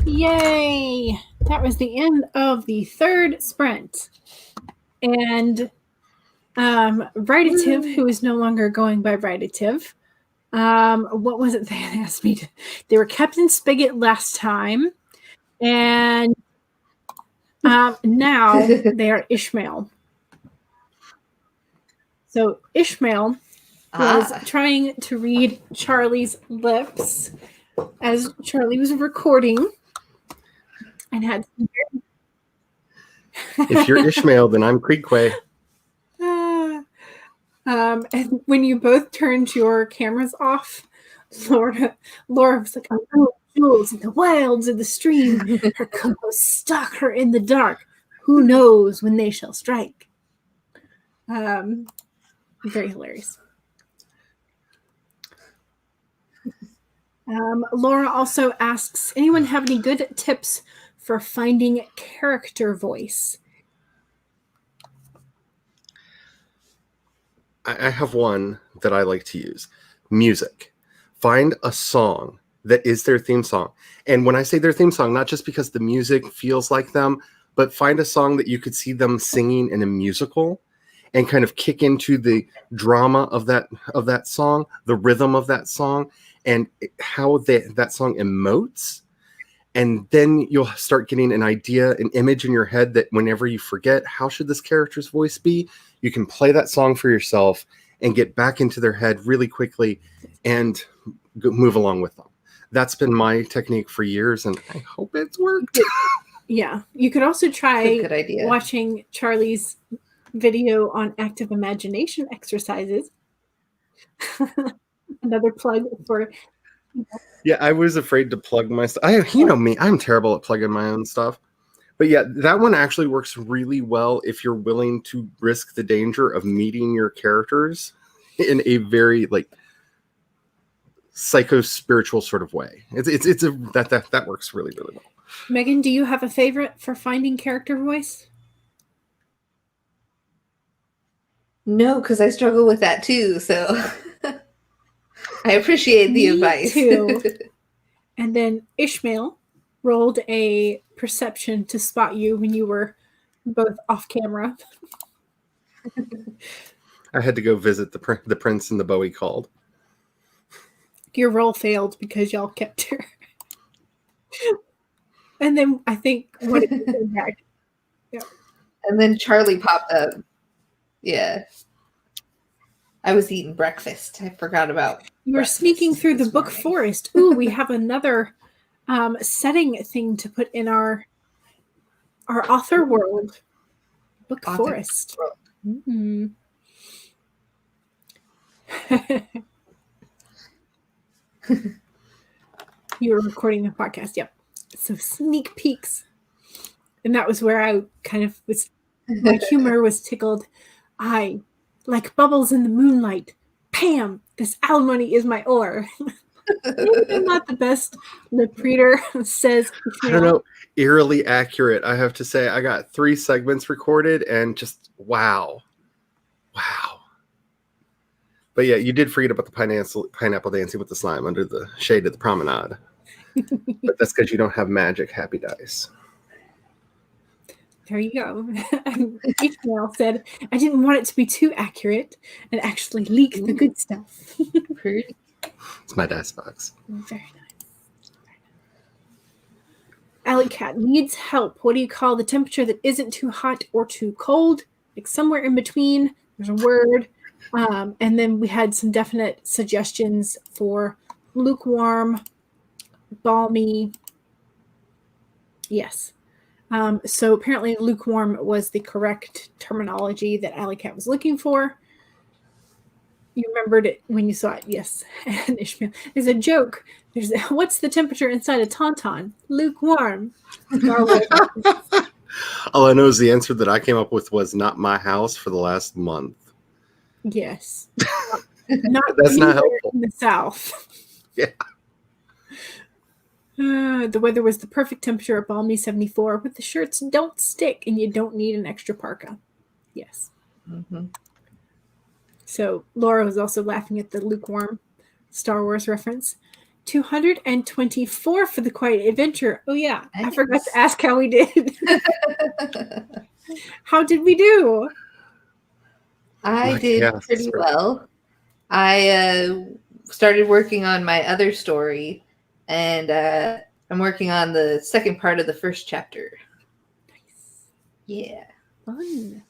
Yay! That was the end of the third sprint. And Writative, who is no longer going by Writative, what was it they had asked me to? They were Captain Spigot last time, and now they are Ishmael. So Ishmael was trying to read Charlie's lips as Charlie was recording, and had. If you're Ishmael, then I'm Creekway. And when you both turned your cameras off, Laura was like, "Oh, jewels in the wilds of the stream. Her co-hosts stalk her in the dark. Who knows when they shall strike?" Very hilarious. Laura also asks, anyone have any good tips for finding character voice? I have one that I like to use. Music. Find a song that is their theme song. And when I say their theme song, not just because the music feels like them, but find a song that you could see them singing in a musical and kind of kick into the drama of that song, the rhythm of that song, and how that song emotes. And then you'll start getting an idea, an image in your head that whenever you forget, how should this character's voice be? You can play that song for yourself and get back into their head really quickly and move along with them. That's been my technique for years, and I hope it's worked. Yeah. You could also try good idea. Watching Charlie's video on active imagination exercises. Another plug for... Yeah, I was afraid to plug my stuff. You know me, I'm terrible at plugging my own stuff. But yeah, that one actually works really well if you're willing to risk the danger of meeting your characters in a very like psycho-spiritual sort of way. That works really, really well. Megan, do you have a favorite for finding character voice? No, because I struggle with that too. So I appreciate the advice. Too. And then Ishmael rolled a perception to spot you when you were both off camera. I had to go visit the prince and the Bowie called. Your roll failed because y'all kept her. And then I think what it came back. Yeah. And then Charlie popped up. Yeah. I was eating breakfast. I forgot about. You were sneaking through the book forest. Ooh, we have another setting thing to put in our author world. Book forest. Mm-hmm. You were recording the podcast, yep. So sneak peeks. And that was where I kind of was, my humor was tickled. I, like bubbles in the moonlight, Pam, this alimony is my ore. Maybe I'm not the best lip reader, says. I don't know, eerily accurate. I have to say, I got 3 segments recorded and just wow. But yeah, you did forget about the pineapple dancing with the slime under the shade of the promenade. But that's because you don't have magic happy dice. There you go. Ishmael said, I didn't want it to be too accurate and actually leak the good stuff. It's my dice box. Very nice. Alley Cat needs help. What do you call the temperature that isn't too hot or too cold? Like somewhere in between. There's a word. And then we had some definite suggestions for lukewarm, balmy. Yes. So apparently lukewarm was the correct terminology that Alley Cat was looking for. You remembered it when you saw it, yes. And Ishmael, there's a joke. What's the temperature inside a tauntaun? Lukewarm. All I know is the answer that I came up with was not my house for the last month. Yes. Not That's not helpful. In the South. Yeah. The weather was the perfect temperature at balmy 74, but the shirts don't stick and you don't need an extra parka. Yes. Mm-hmm. So Laura was also laughing at the lukewarm Star Wars reference. 224 for the Quiet Adventure. Oh, yeah. Nice. I forgot to ask how we did. How did we do? I did pretty well. I started working on my other story, and I'm working on the second part of the first chapter. Nice. Yeah. Fun.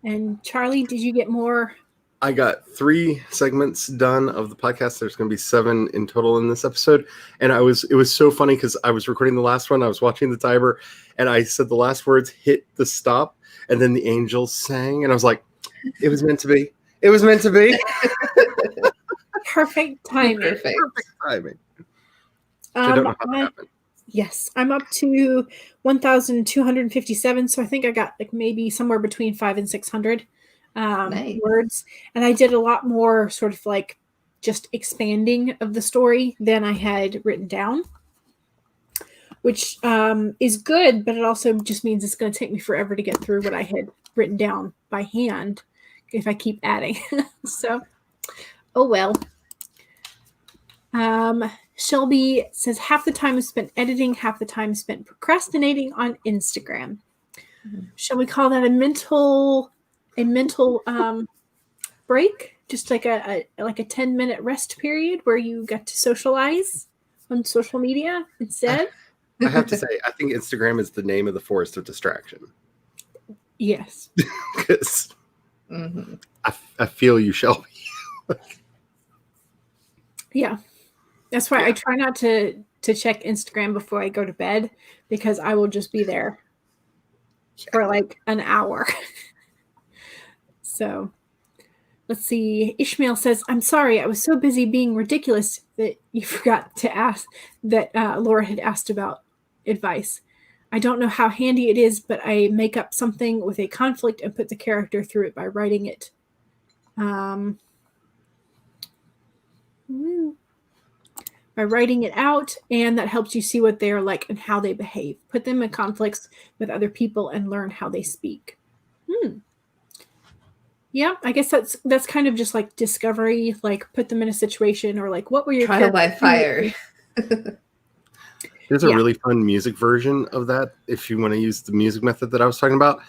And Charlie, did you get more? I got 3 segments done of the podcast. There's going to be 7 in total in this episode. And it was so funny because I was recording the last one. I was watching the timer and I said the last words, hit the stop. And then the angels sang. And I was like, it was meant to be. It was meant to be. Perfect timing. Perfect. Perfect timing. I don't know how that happened. Yes, I'm up to 1,257. So I think I got like maybe somewhere between 500 and 600 Nice. words. And I did a lot more sort of like just expanding of the story than I had written down, which is good, but it also just means it's going to take me forever to get through what I had written down by hand if I keep adding. So, oh well. Shelby says half the time is spent editing, half the time is spent procrastinating on Instagram. Mm-hmm. Shall we call that a mental break? Just like a 10-minute rest period where you get to socialize on social media instead? I have to say, I think Instagram is the name of the forest of distraction. Yes. Because I feel you, Shelby. Yeah. That's why I try not to check Instagram before I go to bed, because I will just be there for like an hour. So let's see. Ishmael says, I'm sorry, I was so busy being ridiculous that you forgot to ask that Laura had asked about advice. I don't know how handy it is, but I make up something with a conflict and put the character through it by writing it. By writing it out, and that helps you see what they're like and how they behave. Put them in conflicts with other people and learn how they speak. Yeah, I guess that's kind of just like discovery, like put them in a situation, or like what were your trial by fire. There's a really fun music version of that. If you want to use the music method that I was talking about,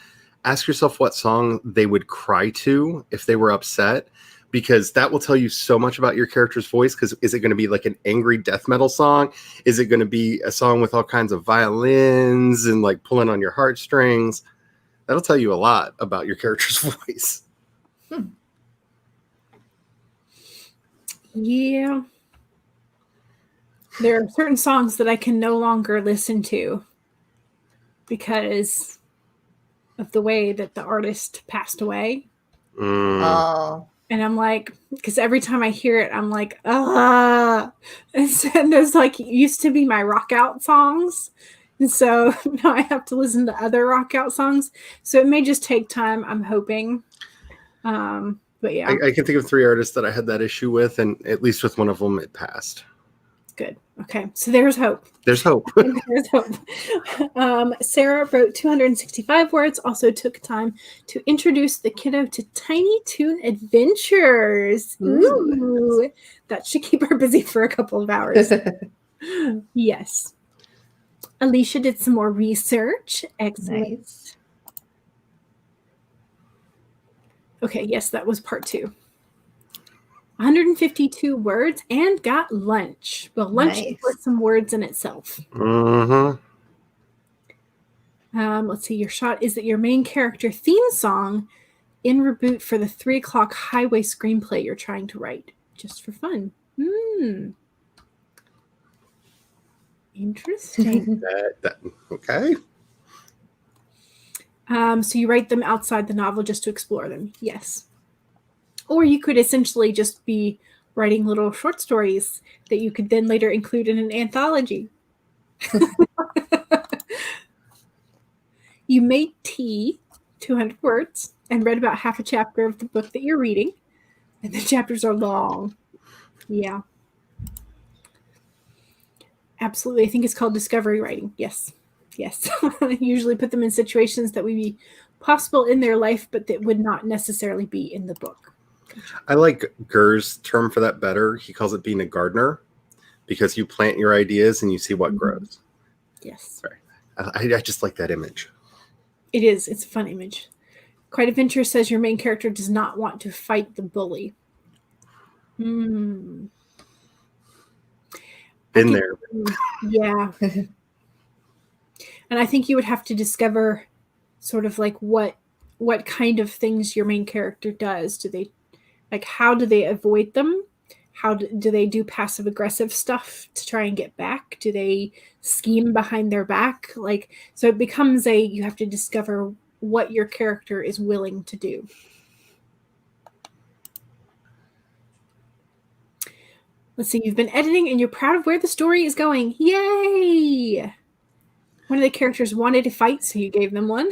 ask yourself what song they would cry to if they were upset, because that will tell you so much about your character's voice. Because is it going to be like an angry death metal song? Is it going to be a song with all kinds of violins and like pulling on your heartstrings? That'll tell you a lot about your character's voice. Yeah. There are certain songs that I can no longer listen to because of the way that the artist passed away. Oh. And I'm like, because every time I hear it, I'm like, ah. And there's like, used to be my rock out songs. And so now I have to listen to other rock out songs. So it may just take time, I'm hoping. But yeah. I can think of 3 artists that I had that issue with, and at least with one of them, it passed. Good. Okay. So there's hope. There's hope. There's hope. Sarah wrote 265 words, also took time to introduce the kiddo to Tiny Toon Adventures. Ooh. That should keep her busy for a couple of hours. Yes. Alicia did some more research. Excellent. Nice. Okay, yes, that was part 2. 152 words and got lunch. Well, lunch is worth some words in itself. Mm-hmm. Let's see. Your shot is that your main character theme song in reboot for the 3 o'clock highway screenplay you're trying to write, just for fun. Interesting. Okay. So you write them outside the novel just to explore them. Yes. Or you could essentially just be writing little short stories that you could then later include in an anthology. You made tea, 200 words, and read about half a chapter of the book that you're reading. And the chapters are long. Yeah. Absolutely. I think it's called discovery writing. Yes. Yes. I usually put them in situations that would be possible in their life, but that would not necessarily be in the book. I like Gur's term for that better. He calls it being a gardener, because you plant your ideas and you see what grows. Yes. Sorry. I just like that image. It is. It's a fun image. Quite Adventure says your main character does not want to fight the bully. Been there. Yeah. And I think you would have to discover sort of like what kind of things your main character does. Do they, like, how do they avoid them? How do they do passive aggressive stuff to try and get back? Do they scheme behind their back? Like, so it becomes you have to discover what your character is willing to do. Let's see, you've been editing and you're proud of where the story is going. Yay! One of the characters wanted to fight, so you gave them one.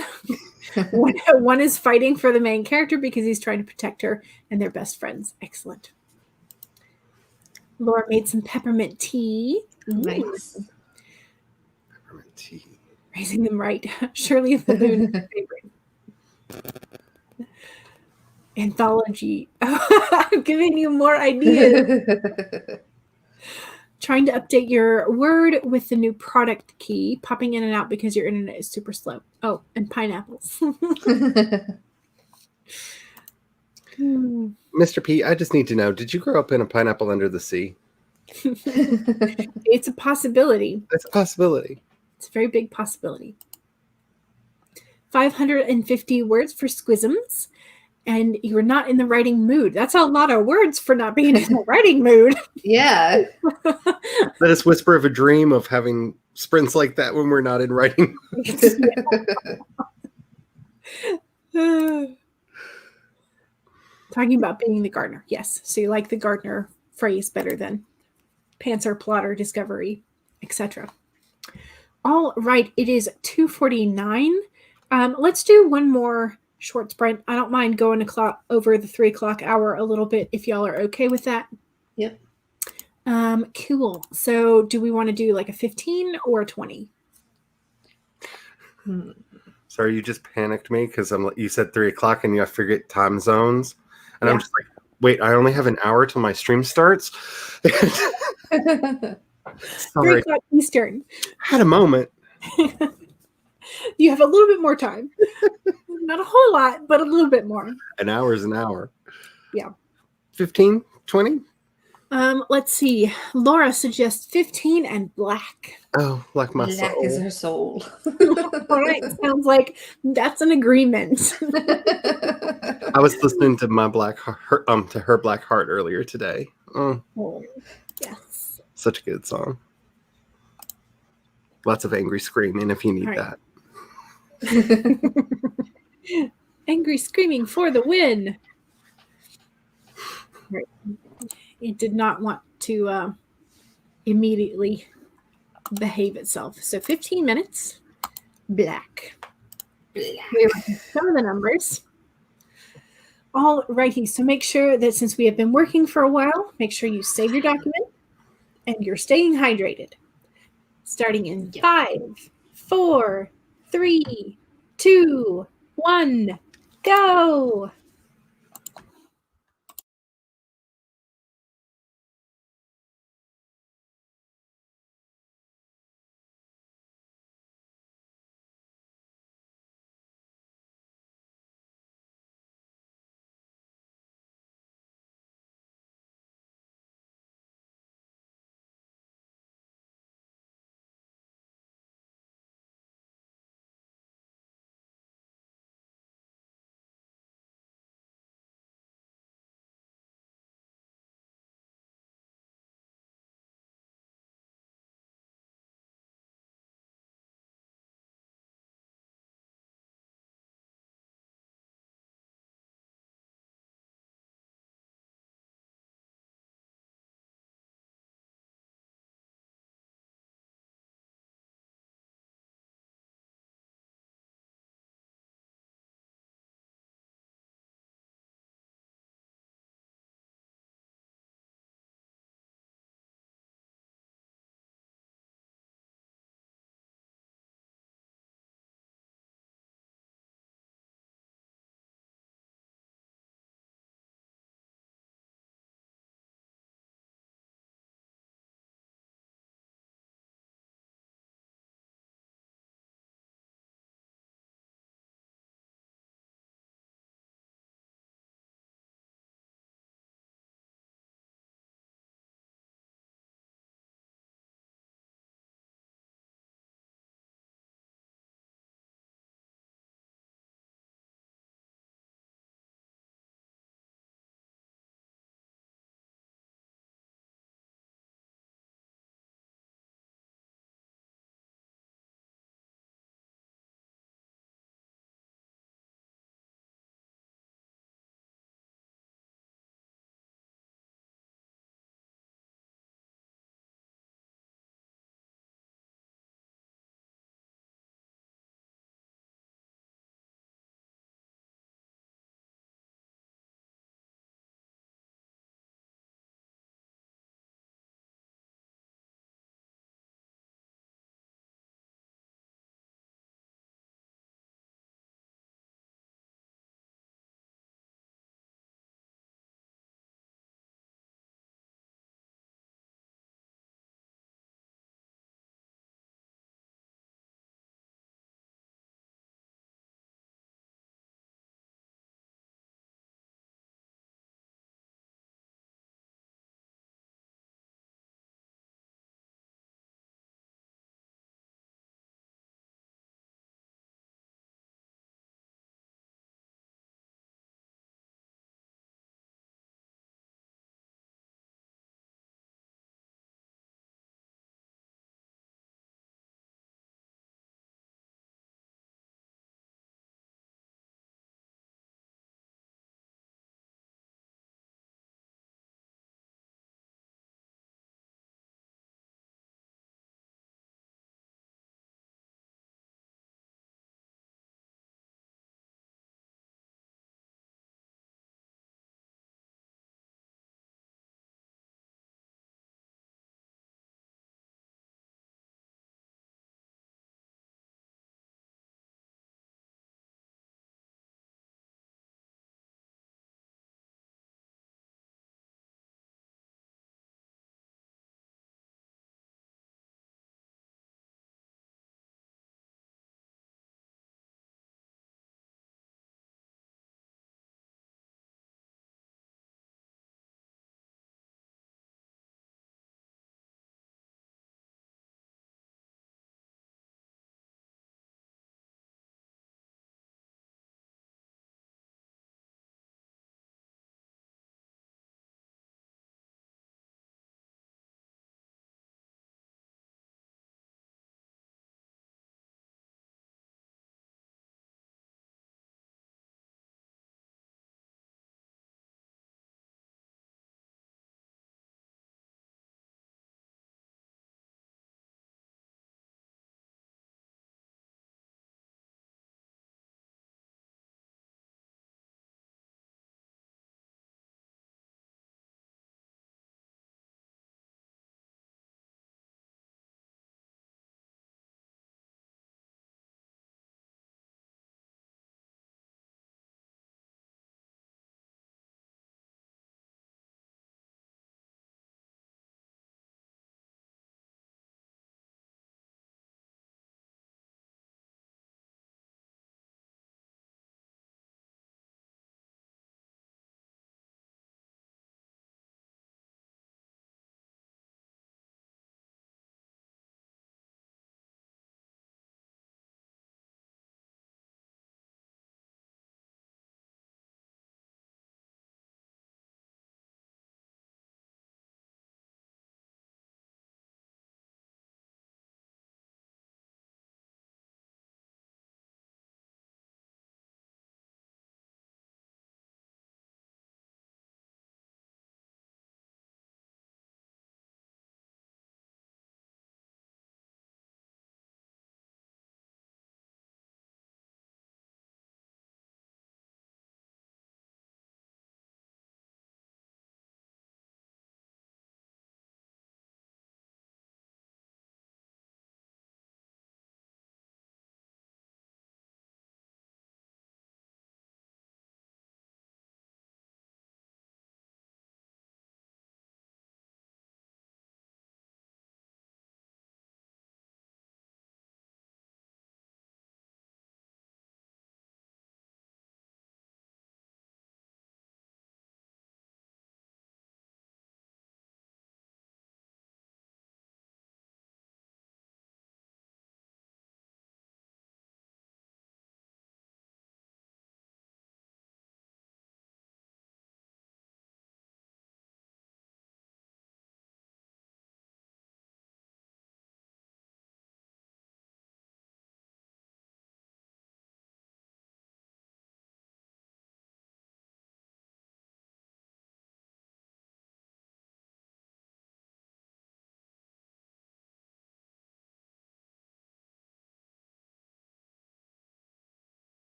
One is fighting for the main character because he's trying to protect her, and they're best friends. Excellent. Laura made some peppermint tea. Nice. Peppermint tea. Raising them right. Shirley Balloon, favorite. Anthology. I'm giving you more ideas. Trying to update your Word with the new product key, popping in and out because your internet is super slow. Oh, and pineapples. Mr. P, I just need to know, did you grow up in a pineapple under the sea? It's a possibility. It's a possibility. It's a very big possibility. 550 words for Squisms. And you were not in the writing mood. That's a lot of words for not being in the writing mood. Yeah. Let us whisper of a dream of having sprints like that when we're not in writing. Talking about being the gardener. Yes. So you like the gardener phrase better than pantser, plotter, discovery, etc. All right. It is 2:49. Let's do one more short sprint. I don't mind going over the 3 o'clock hour a little bit if y'all are okay with that. Yep. Cool. So do we want to do like a 15 or a 20? Sorry, you just panicked me because you said 3 o'clock and you have to forget time zones. And I'm just like, wait, I only have an hour till my stream starts? 3 Sorry. o'clock Eastern. Had a moment. You have a little bit more time. Not a whole lot, but a little bit more. An hour is an hour. Yeah. 15, 20? Let's see. Laura suggests 15 and black. Oh, like my Black soul. is her soul. All right. Sounds like that's an agreement. I was listening to my to her Black Heart earlier today. Oh, Yes. such a good song. Lots of angry screaming if you need that. Angry screaming for the win. Right. It did not want to immediately behave itself. So 15 minutes, black. Some of the numbers. All righty. So make sure that since we have been working for a while, make sure you save your document and you're staying hydrated. Starting in 5, 4, 3, 2, 1, go.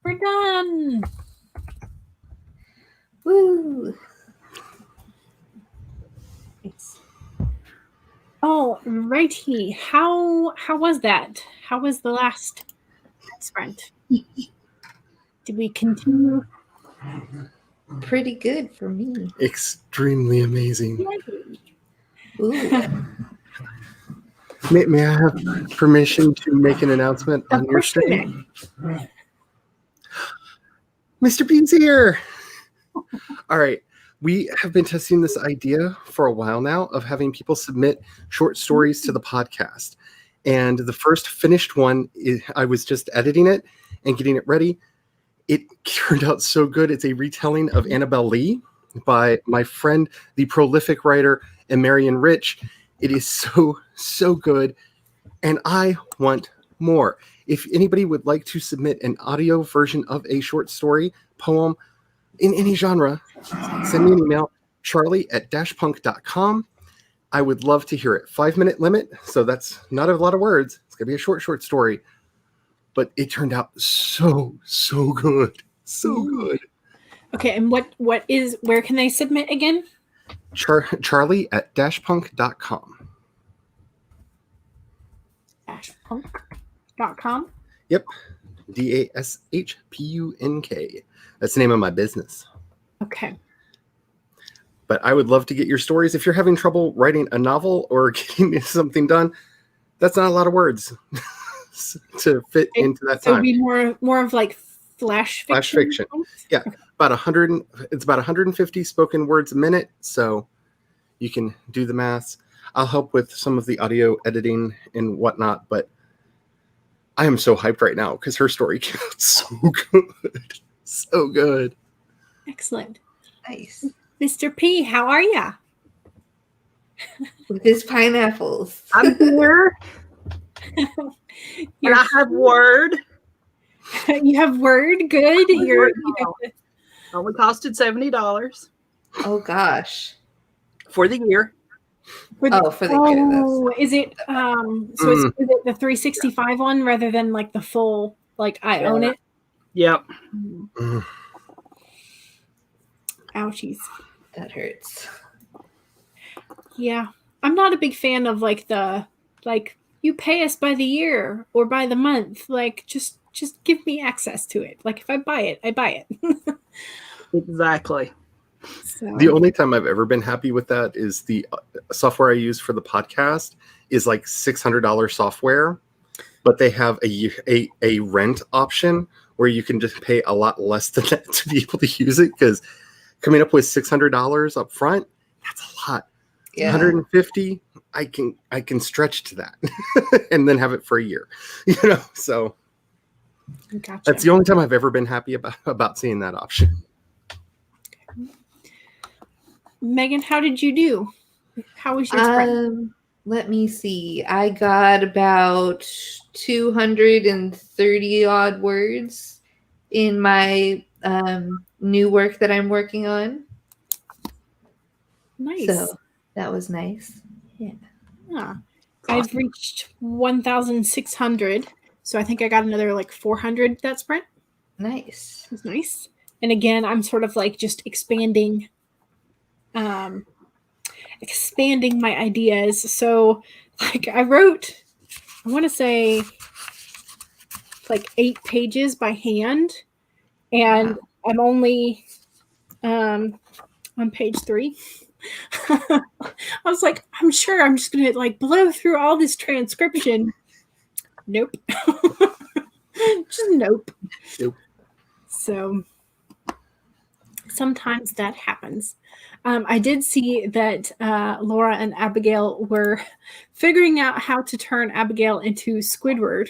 We're done. Woo! Oh, righty. How was that? How was the last sprint? Did we continue? Pretty good for me. Extremely amazing. Ooh. May I have permission to make an announcement on Of your course you stream? Mr. Bean's here. All right. We have been testing this idea for a while now of having people submit short stories to the podcast. And the first finished one, I was just editing it and getting it ready. It turned out so good. It's a retelling of Annabelle Lee by my friend, the prolific writer, Marion Rich. It is so good. And I want more. If anybody would like to submit an audio version of a short story, poem, in any genre, send me an email, charlie@dashpunk.com. I would love to hear it. 5-minute limit, so that's not a lot of words. It's going to be a short story. But it turned out so good. So good. Okay, and where can they submit again? Charlie@dashpunk.com. Dashpunk.com? Yep. DASHPUNK. That's the name of my business. Okay. But I would love to get your stories. If you're having trouble writing a novel or getting something done, that's not a lot of words to fit into that So time. it'd be more of like flash fiction? Flash fiction. Yeah. Okay. It's about 150 spoken words a minute. So you can do the maths. I'll help with some of the audio editing and whatnot, but I am so hyped right now because her story came out so good. So good. Excellent. Nice. Mr. P, how are ya? With his pineapples. I'm here. And I have Word. You have Word? Good. Only costed $70 Oh gosh. for the year. For the year. Is it is it the 365 one rather than like the full I own it? Yep. Ouchies. That hurts. Yeah. I'm not a big fan of you pay us by the year or by the month. Just give me access to it. If I buy it, I buy it. Exactly. So. The only time I've ever been happy with that is the software I use for the podcast is like $600 software, but they have a rent option where you can just pay a lot less than that to be able to use it, because coming up with $600 up front, that's a lot. Yeah. 150, I can stretch to that and then have it for a year. So gotcha. That's the only time I've ever been happy about seeing that option. Megan, how did you do? How was your sprint? Let me see. I got about 230 odd words in my new work that I'm working on. Nice. So that was nice. Yeah. I've reached 1,600. So I think I got another 400 that sprint. Nice. That's nice. And again, I'm sort of just expanding my ideas. So I wrote, I want to say 8 pages by hand, and I'm only on page 3. I was I'm sure I'm just gonna blow through all this transcription. Nope. Just nope. So sometimes that happens. I did see that Laura and Abigail were figuring out how to turn Abigail into Squidward.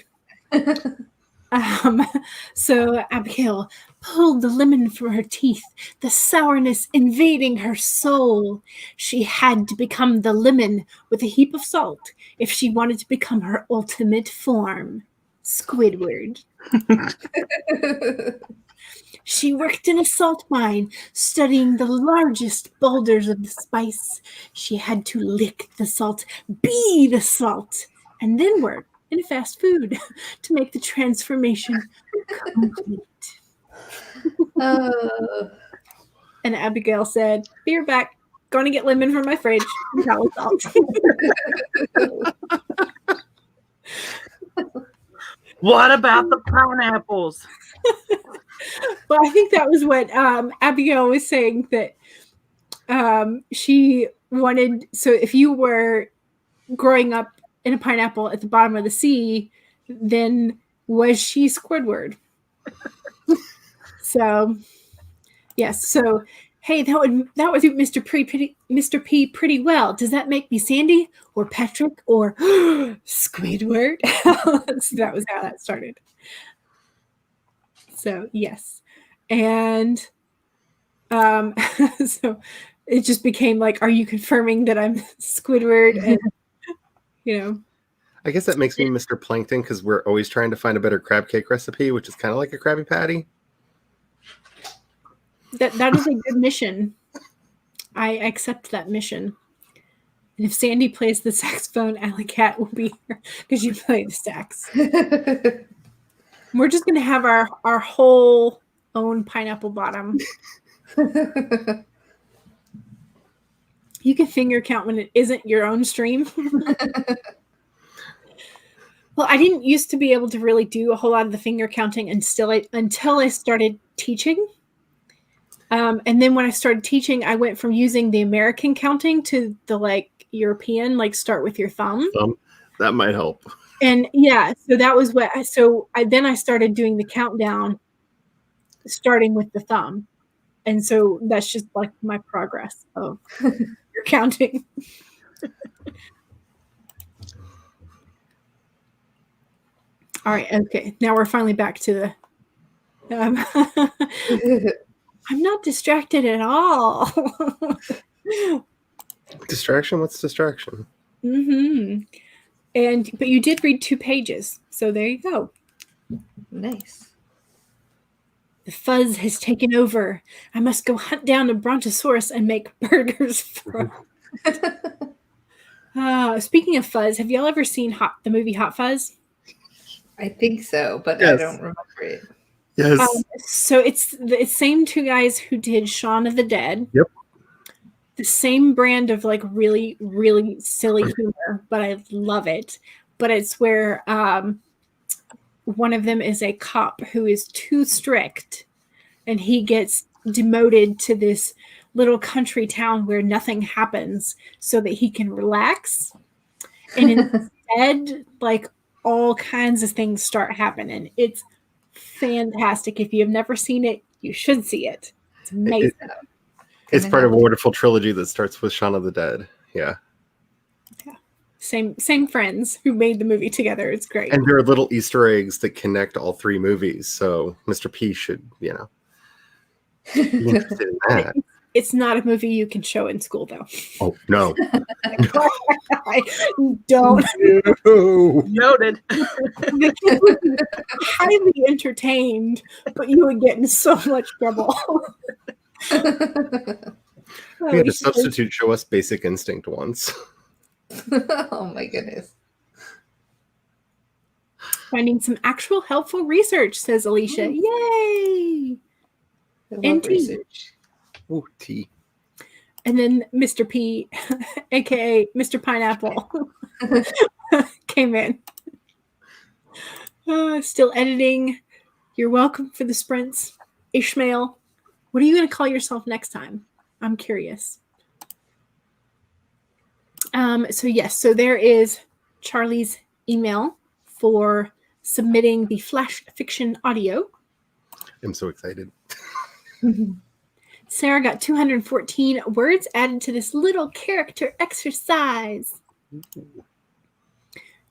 So Abigail pulled the lemon from her teeth, the sourness invading her soul. She had to become the lemon with a heap of salt if she wanted to become her ultimate form, Squidward. She worked in a salt mine, studying the largest boulders of the spice. She had to lick the salt, be the salt, and then work in a fast food to make the transformation complete. Oh. And Abigail said, "Be right back. Going to get lemon from my fridge and towel salt." What about the pineapples? Well, I think that was what Abigail was saying, that she wanted. So if you were growing up in a pineapple at the bottom of the sea, then was she Squidward? So yes. So hey, that would suit Mr. P pretty well. Does that make me Sandy or Patrick or Squidward? So that was how that started. So yes. And so it just became like, are you confirming that I'm Squidward? And you know, I guess that makes me Mr. Plankton because we're always trying to find a better crab cake recipe, which is kind of like a Krabby Patty. that is a good mission. I accept that mission. And if Sandy plays the saxophone, Alley Cat will be here because you play the sax. We're just gonna have our whole own pineapple bottom. You can finger count when it isn't your own stream. Well, I didn't used to be able to really do a whole lot of the finger counting until I started teaching. And then when I started teaching, I went from using the American counting to the like European, like start with your thumb. That might help. And yeah, so that was what. So I started doing the countdown, starting with the thumb, and so that's just like my progress of your counting. All right, okay. Now we're finally back to the. I'm not distracted at all. Distraction? What's distraction? Mm-hmm. But you did read 2 pages, so there you go. Nice. The fuzz has taken over. I must go hunt down a brontosaurus and make burgers from. Speaking of fuzz, have y'all ever seen the movie Hot Fuzz? I think so, but Yes. I don't remember it. Yes. So it's the same 2 guys who did Shaun of the Dead. Yep. The same brand of like really, really silly humor, but I love it. But it's where one of them is a cop who is too strict, and he gets demoted to this little country town where nothing happens so that he can relax. And instead, like all kinds of things start happening. It's fantastic. If you've never seen it, you should see it. It's amazing. It's part of a wonderful trilogy that starts with Shaun of the Dead. Yeah. Same friends who made the movie together. It's great. And there are little Easter eggs that connect all 3 movies. So Mr. P should, be interested in that. It's not a movie you can show in school, though. Oh, no. Don't. No. Noted. The kids would be highly entertained, but you would get in so much trouble. We had a substitute show us Basic Instinct once. Oh my goodness. Finding some actual helpful research, says Alicia. Yay! I love And research. Oh, tea. And then Mr. P, aka Mr. Pineapple, came in. Still editing. You're welcome for the sprints. Ishmael, what are you going to call yourself next time? I'm curious. So there is Charlie's email for submitting the flash fiction audio. I'm so excited. Sarah got 214 words added to this little character exercise.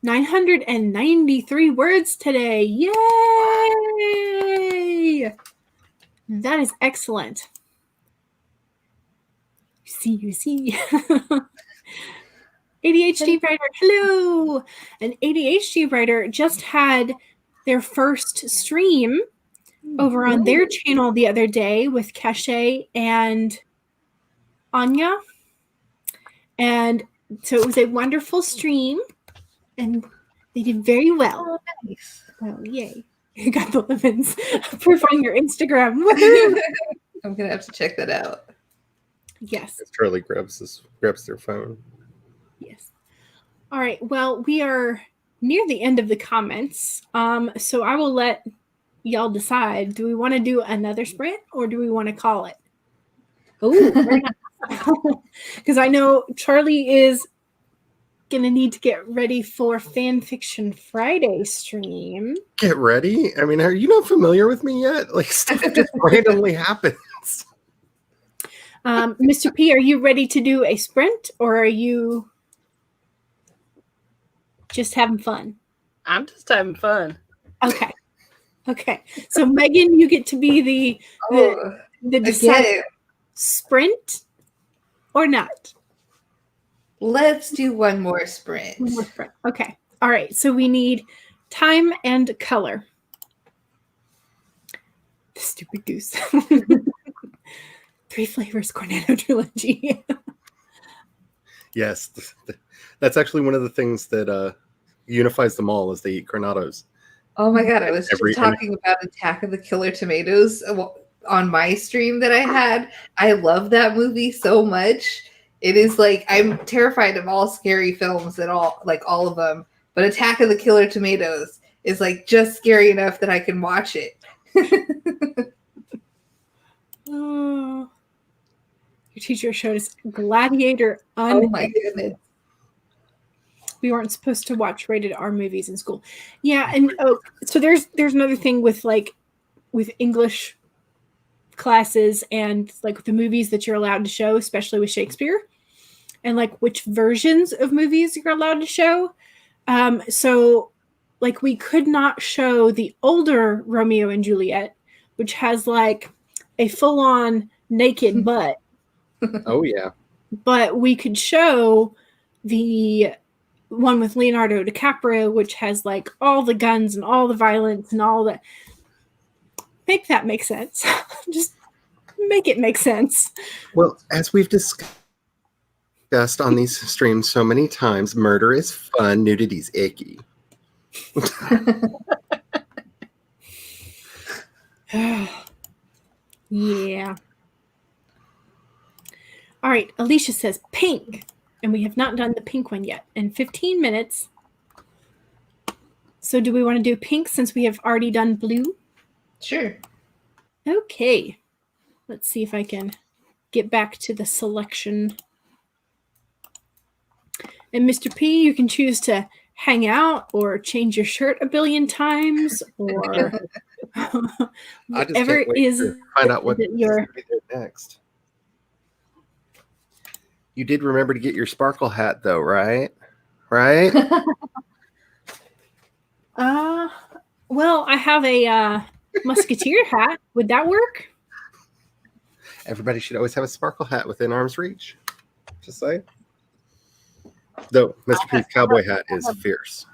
993 words today. Yay! That is excellent. You see. ADHD writer, hello! An ADHD writer just had their first stream over on their channel the other day with Cache and Anya. And so it was a wonderful stream, and they did very well. Oh, nice. Oh, yay. You got the lemons. Proof on your Instagram. Woohoo! I'm gonna have to check that out. Yes. Charlie grabs their phone. Yes. All right. Well, we are near the end of the comments. So I will let y'all decide. Do we want to do another sprint or do we want to call it? Oh, because I know Charlie is gonna need to get ready for Fan Fiction Friday stream. Get ready? I mean, are you not familiar with me yet? Like, stuff just randomly happens. Mr. P, are you ready to do a sprint or are you just having fun? I'm just having fun. Okay. Okay. So Megan, you get to be the decide sprint or not. Let's do one more sprint. One more sprint. Okay. All right. So we need time and color. Stupid goose. 3 flavors Cornetto trilogy. Yes, that's actually one of the things that unifies them all is they eat Cornados. Oh my god, I was just talking about Attack of the Killer Tomatoes on my stream that I had. I love that movie so much. It is like, I'm terrified of all scary films at all, like all of them. But Attack of the Killer Tomatoes is like just scary enough that I can watch it. Oh. Your teacher showed us Gladiator. Oh my goodness. We weren't supposed to watch rated R movies in school. Yeah, and so there's another thing with English classes and like the movies that you're allowed to show, especially with Shakespeare, and like which versions of movies you're allowed to show. So like we could not show the older Romeo and Juliet, which has like a full-on naked butt. Oh yeah. But we could show the one with Leonardo DiCaprio, which has like all the guns and all the violence and all that. Make that make sense. Just make it make sense. Well, as we've discussed on these streams so many times, murder is fun, nudity's icky. Yeah. All right, Alicia says pink, and we have not done the pink one yet. In 15 minutes. So do we want to do pink since we have already done blue? Sure. Okay. Let's see if I can get back to the selection. And Mr. P, you can choose to hang out or change your shirt a billion times or whatever is to find out what your next. You did remember to get your sparkle hat though, right? Right? Well, I have a musketeer hat. Would that work? Everybody should always have a sparkle hat within arm's reach. Just saying. Though Mr. P's cowboy hat is fierce.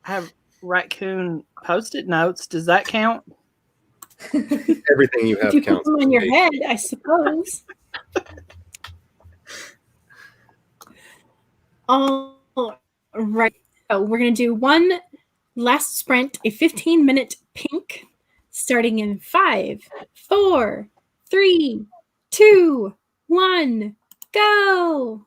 I have raccoon Post-it notes. Does that count? Everything you have if you counts. put them on your head, I suppose. All right. So we're going to do one last sprint, a 15-minute pink, starting in 5, 4, 3, 2, 1, go.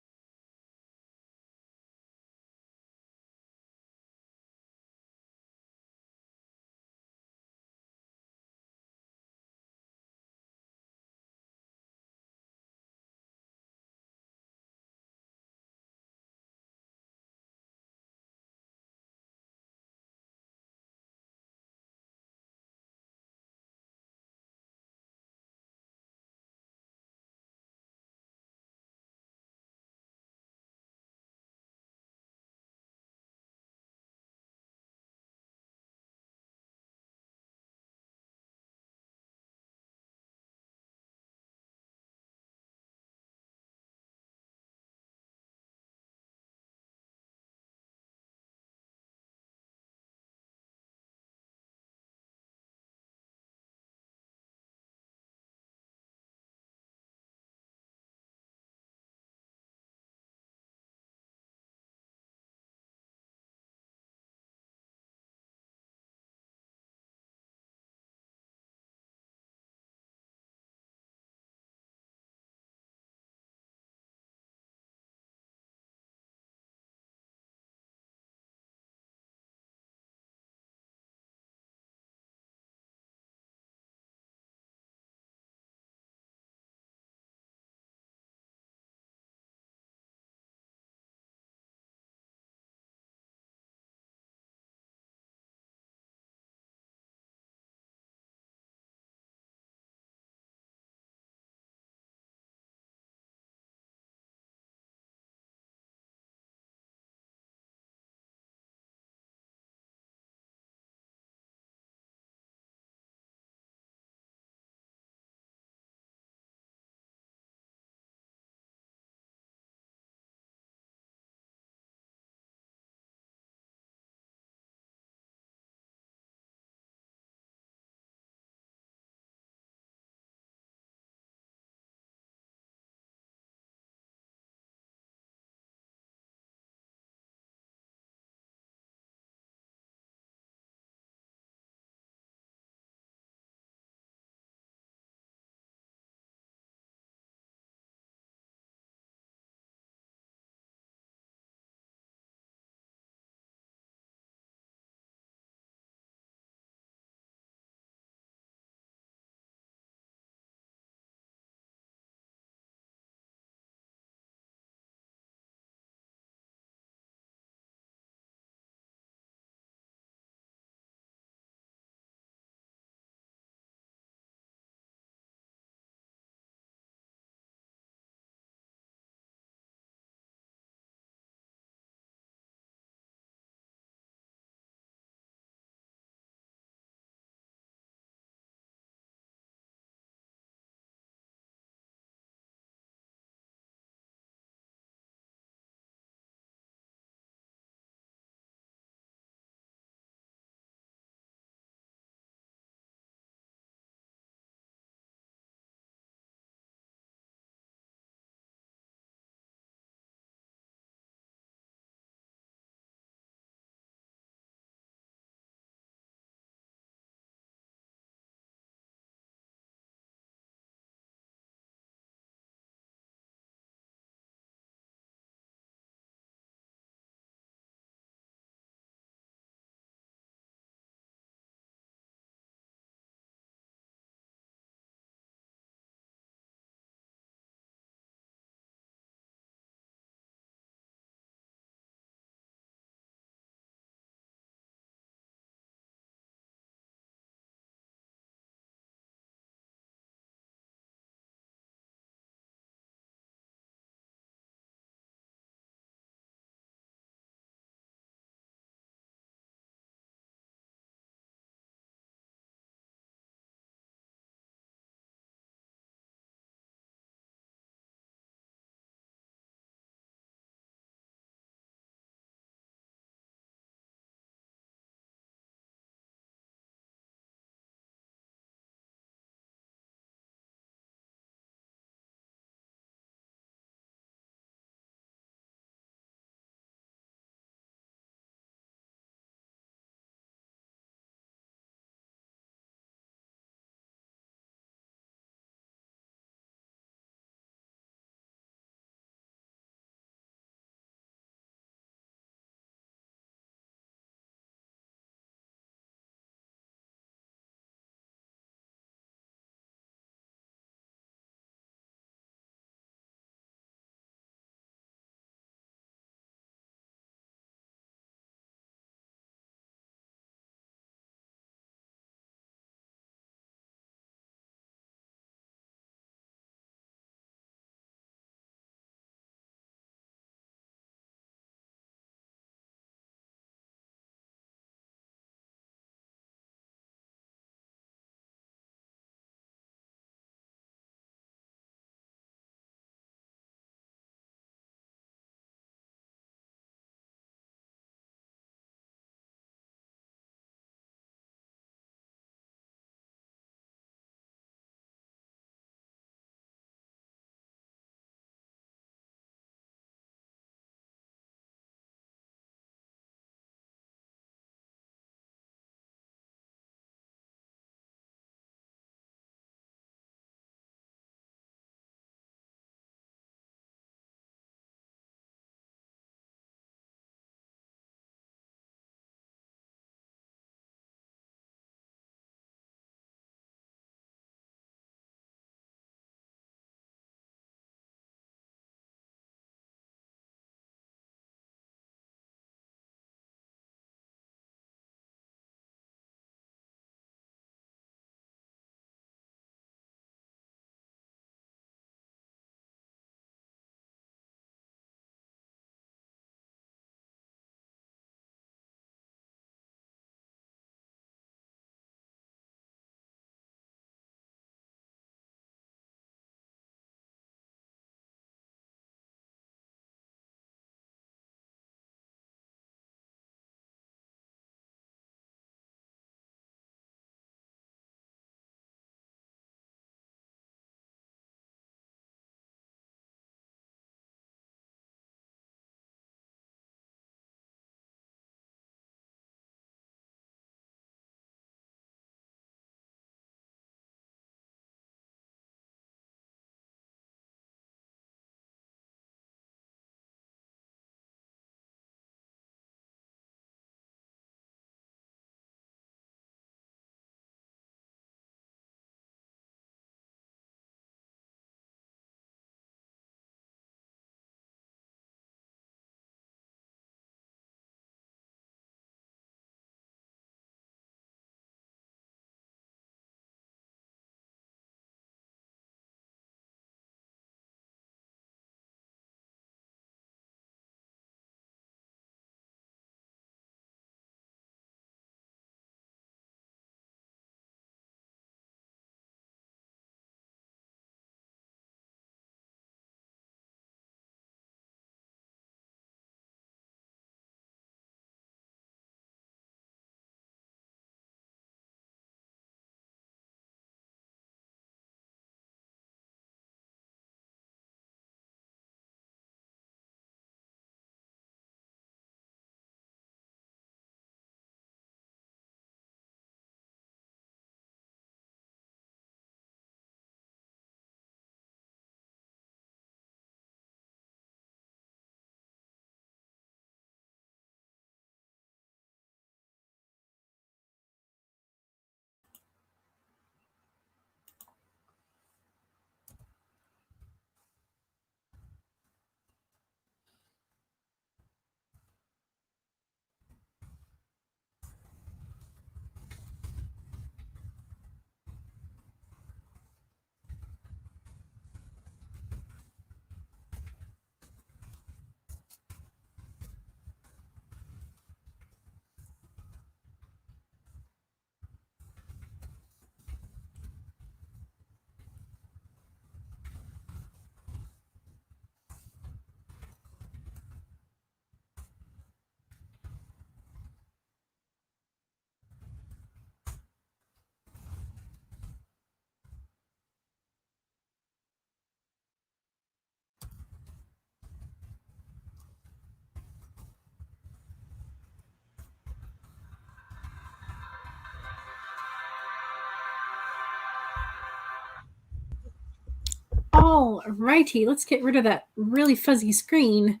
All righty, let's get rid of that really fuzzy screen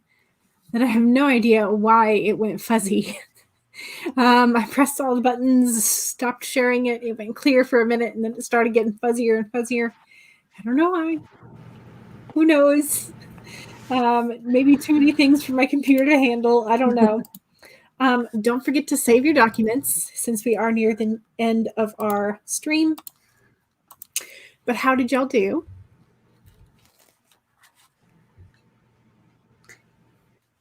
that I have no idea why it went fuzzy. I pressed all the buttons, stopped sharing it. It went clear for a minute, and then it started getting fuzzier and fuzzier. I don't know why. Who knows? Maybe too many things for my computer to handle. I don't know. Don't forget to save your documents since we are near the end of our stream. But how did y'all do?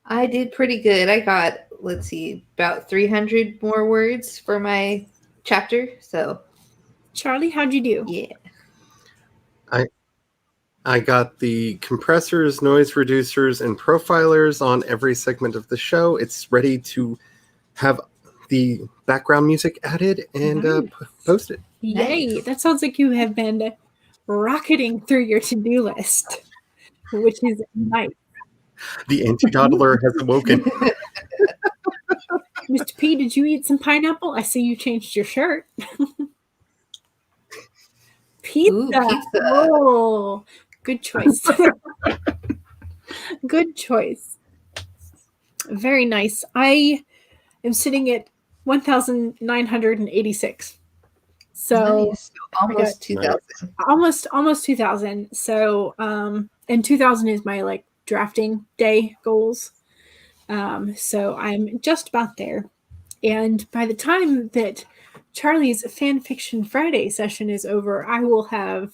I did pretty good. I got, let's see, about 300 more words for my chapter. So, Charlie, how'd you do? yeah. I got the compressors, noise reducers, and profilers on every segment of the show. It's ready to have the background music added and posted. Yay! Nice. That sounds like you have been rocketing through your to-do list, which is nice. The anti-dawdler has awoken. Mr. P, did you eat some pineapple? I see you changed your shirt. Pizza. Ooh, pizza. Oh, good choice. Good choice. Very nice. I am sitting at 1,986. So Nice. Almost 2,000. almost 2,000. So and 2,000 is my like drafting day goals. So I'm just about there. And by the time that Charlie's Fan Fiction Friday session is over, I will have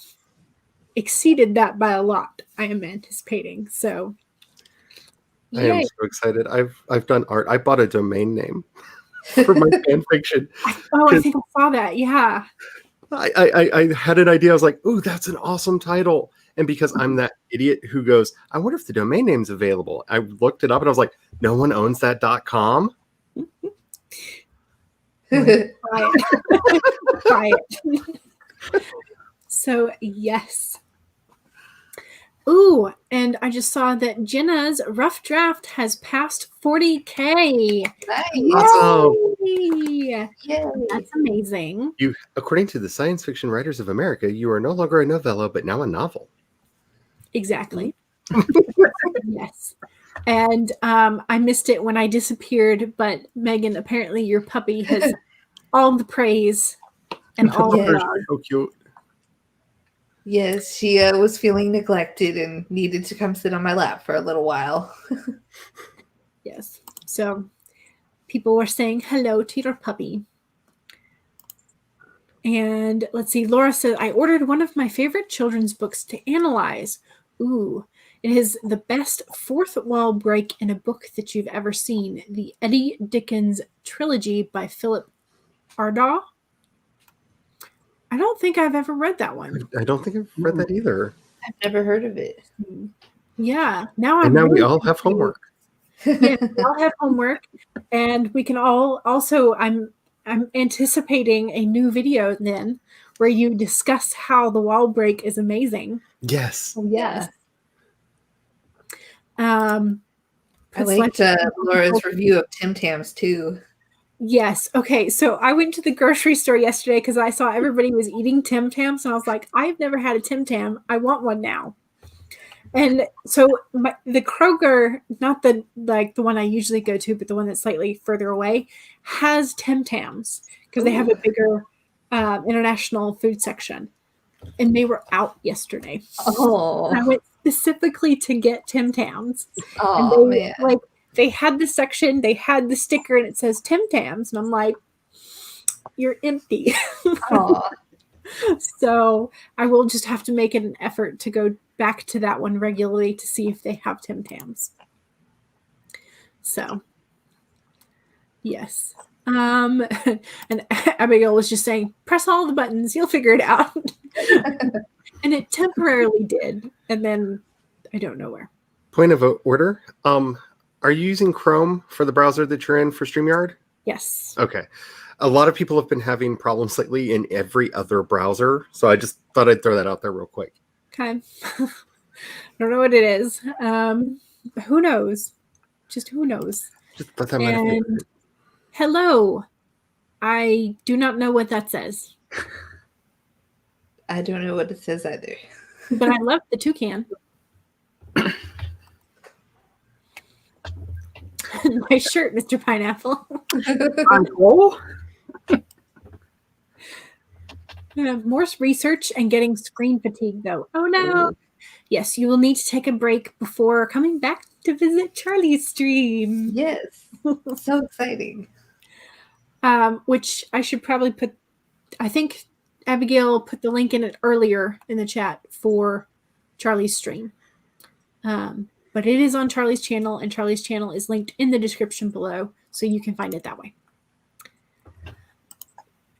exceeded that by a lot, I am anticipating. So I am so excited. I've done art. I bought a domain name for my fan fiction. Oh, I think I saw that. Yeah. I had an idea. I was like, ooh, that's an awesome title. And because I'm that idiot who goes, I wonder if the domain name's available. I looked it up and I was like, no one owns that .com. Try it. Try it. So, yes. Ooh, and I just saw that Jenna's rough draft has passed 40K. Nice. Awesome. Yay! Yay. That's amazing. You, according to the Science Fiction Writers of America, you are no longer a novella, but now a novel. Exactly. Yes. And I missed it when I disappeared, but Megan, apparently your puppy has all the praise and all the They're love. so cute. Yes, she was feeling neglected and needed to come sit on my lap for a little while. Yes. So people were saying hello to your puppy. And let's see, Laura said, I ordered one of my favorite children's books to analyze. Ooh, it is the best fourth wall break in a book that you've ever seen. The Eddie Dickens trilogy by Philip Ardaugh. I don't think I've ever read that one. I don't think I've read that either. I've never heard of it. Yeah. Now And now we all have homework. Yeah, we all have homework. And we can all also I'm anticipating a new video then where you discuss how the wall break is amazing. Yes. Oh, yes. I liked Laura's review of Tim Tams too. Yes. Okay. So I went to the grocery store yesterday because I saw everybody was eating Tim Tams, and I was like, I've never had a Tim Tam. I want one now. And so the Kroger, not the one I usually go to, but the one that's slightly further away, has Tim Tams because they have a bigger international food section, and they were out yesterday. Oh, I went specifically to get Tim Tams. Oh, and man. They had the section, they had the sticker, and it says Tim Tams, and I'm like, you're empty. Aw. So I will just have to make it an effort to go back to that one regularly to see if they have Tim Tams. So, yes. And Abigail was just saying, press all the buttons, you'll figure it out. And it temporarily did. And then I don't know where. Point of order. Are you using Chrome for the browser that you're in for StreamYard? Yes. Okay. A lot of people have been having problems lately in every other browser. So I just thought I'd throw that out there real quick. Okay. Don't know what it is. Who knows? Just who knows? Just thought that might have been. And hello. I do not know what that says. I don't know what it says either. But I love the toucan. My shirt, Mr. Pineapple. Cool. More research and getting screen fatigue, though. Oh, no. Yes, you will need to take a break before coming back to visit Charlie's stream. Yes. So exciting. Which I should probably put, I think Abigail put the link in it earlier in the chat for Charlie's stream. But it is on Charlie's channel, and Charlie's channel is linked in the description below, so you can find it that way.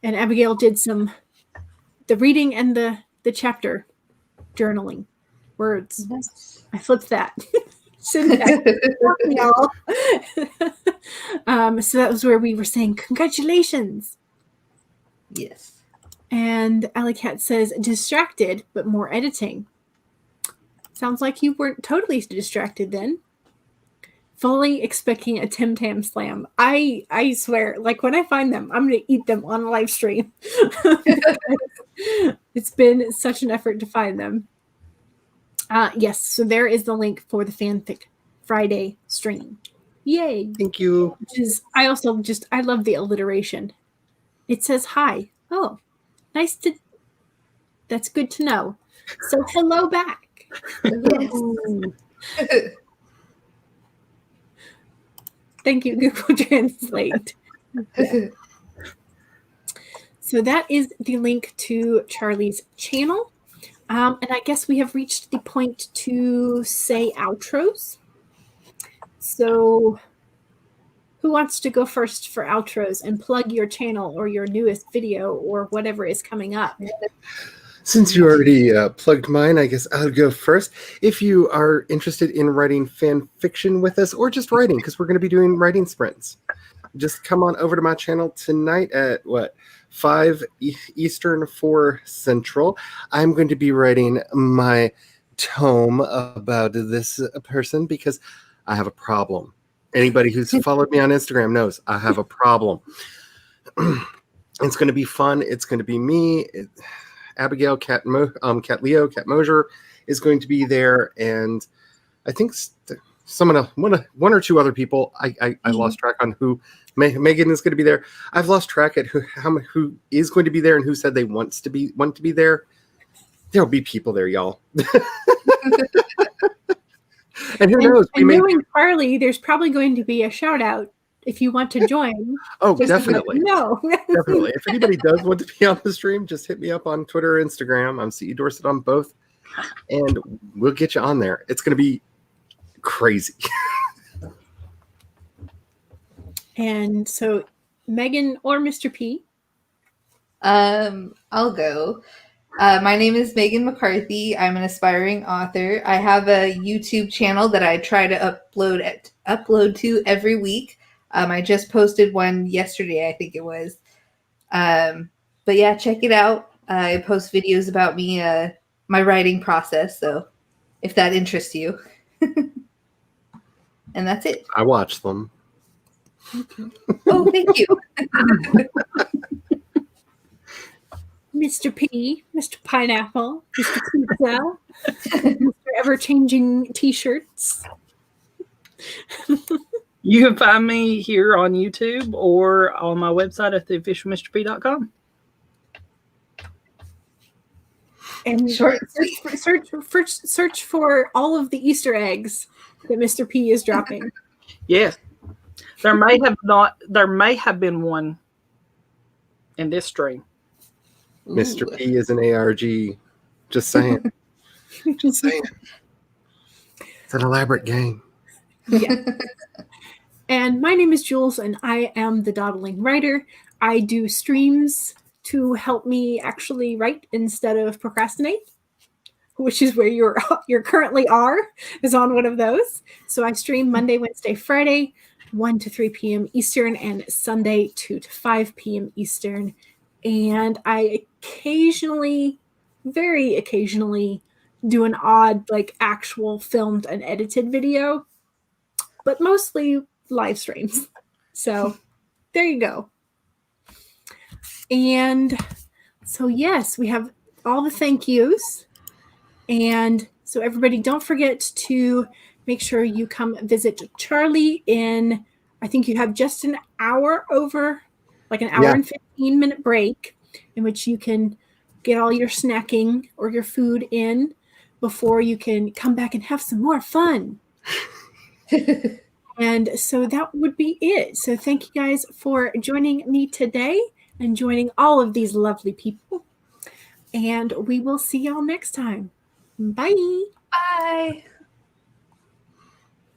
And Abigail did the reading and the chapter journaling words. Yes. I flipped that. Syntax. Y'all. So that was where we were saying congratulations. Yes. And Alicat says distracted, but more editing. Sounds like you weren't totally distracted then. Fully expecting a Tim Tam Slam. I swear, like when I find them, I'm going to eat them on a live stream. It's been such an effort to find them. Yes, so there is the link for the Fanfic Friday stream. Yay. Thank you. Which is, I love the alliteration. It says hi. Oh, that's good to know. So hello back. Yes. Thank you, Google Translate. So that is the link to Charlie's channel. And I guess we have reached the point to say outros. So who wants to go first for outros and plug your channel or your newest video or whatever is coming up? Since you already plugged mine, I guess I'll go first. If you are interested in writing fan fiction with us or just writing, because we're going to be doing writing sprints, just come on over to my channel tonight at 5 Eastern, 4 Central. I'm going to be writing my tome about this person because I have a problem. Anybody who's followed me on Instagram knows I have a problem. It's going to be fun. It's going to be me. Abigail, Cat Leo, Cat Mosier is going to be there, and I think one or two other people. I lost track on who. Megan is going to be there. I've lost track at who is going to be there and who said they want to be there. There'll be people there, y'all. And who knows? Knowing Charlie, there's probably going to be a shout out if you want to join. Oh, definitely. No. Definitely. If anybody does want to be on the stream, just hit me up on Twitter or Instagram. I'm CE Dorset on both, and we'll get you on there. It's going to be crazy. And so, Megan or Mr. P? I'll go. My name is Megan McCarthy. I'm an aspiring author. I have a YouTube channel that I try to upload to every week. I just posted one yesterday, I think it was. But yeah, check it out. I post videos about me, my writing process. So if that interests you. And that's it. I watch them. Oh, thank you. Mr. P, Mr. Pineapple, Mr. Pizza, Mr. Ever-Changing T-shirts. You can find me here on YouTube or on my website at theofficialmrp.com. And search for all of the Easter eggs that Mr. P is dropping. Yes. There may have been one in this stream. Mr. P is an ARG. Just saying. Just saying. It's an elaborate game. Yeah. And my name is Jules, and I am the Dawdling writer. I do streams to help me actually write instead of procrastinate, which is where you're currently is on one of those. So I stream Monday, Wednesday, Friday, 1 to 3 p.m. Eastern, and Sunday, 2 to 5 p.m. Eastern. And I very occasionally, do an odd, actual filmed and edited video, but mostly live streams. So there you go. And so, yes, we have all the thank yous. And so everybody, don't forget to make sure you come visit Charlie in I think you have just an hour over, like an hour Yeah. and 15-minute break in which you can get all your snacking or your food in before you can come back and have some more fun. And so that would be it. So thank you guys for joining me today and joining all of these lovely people. And we will see y'all next time. Bye. Bye.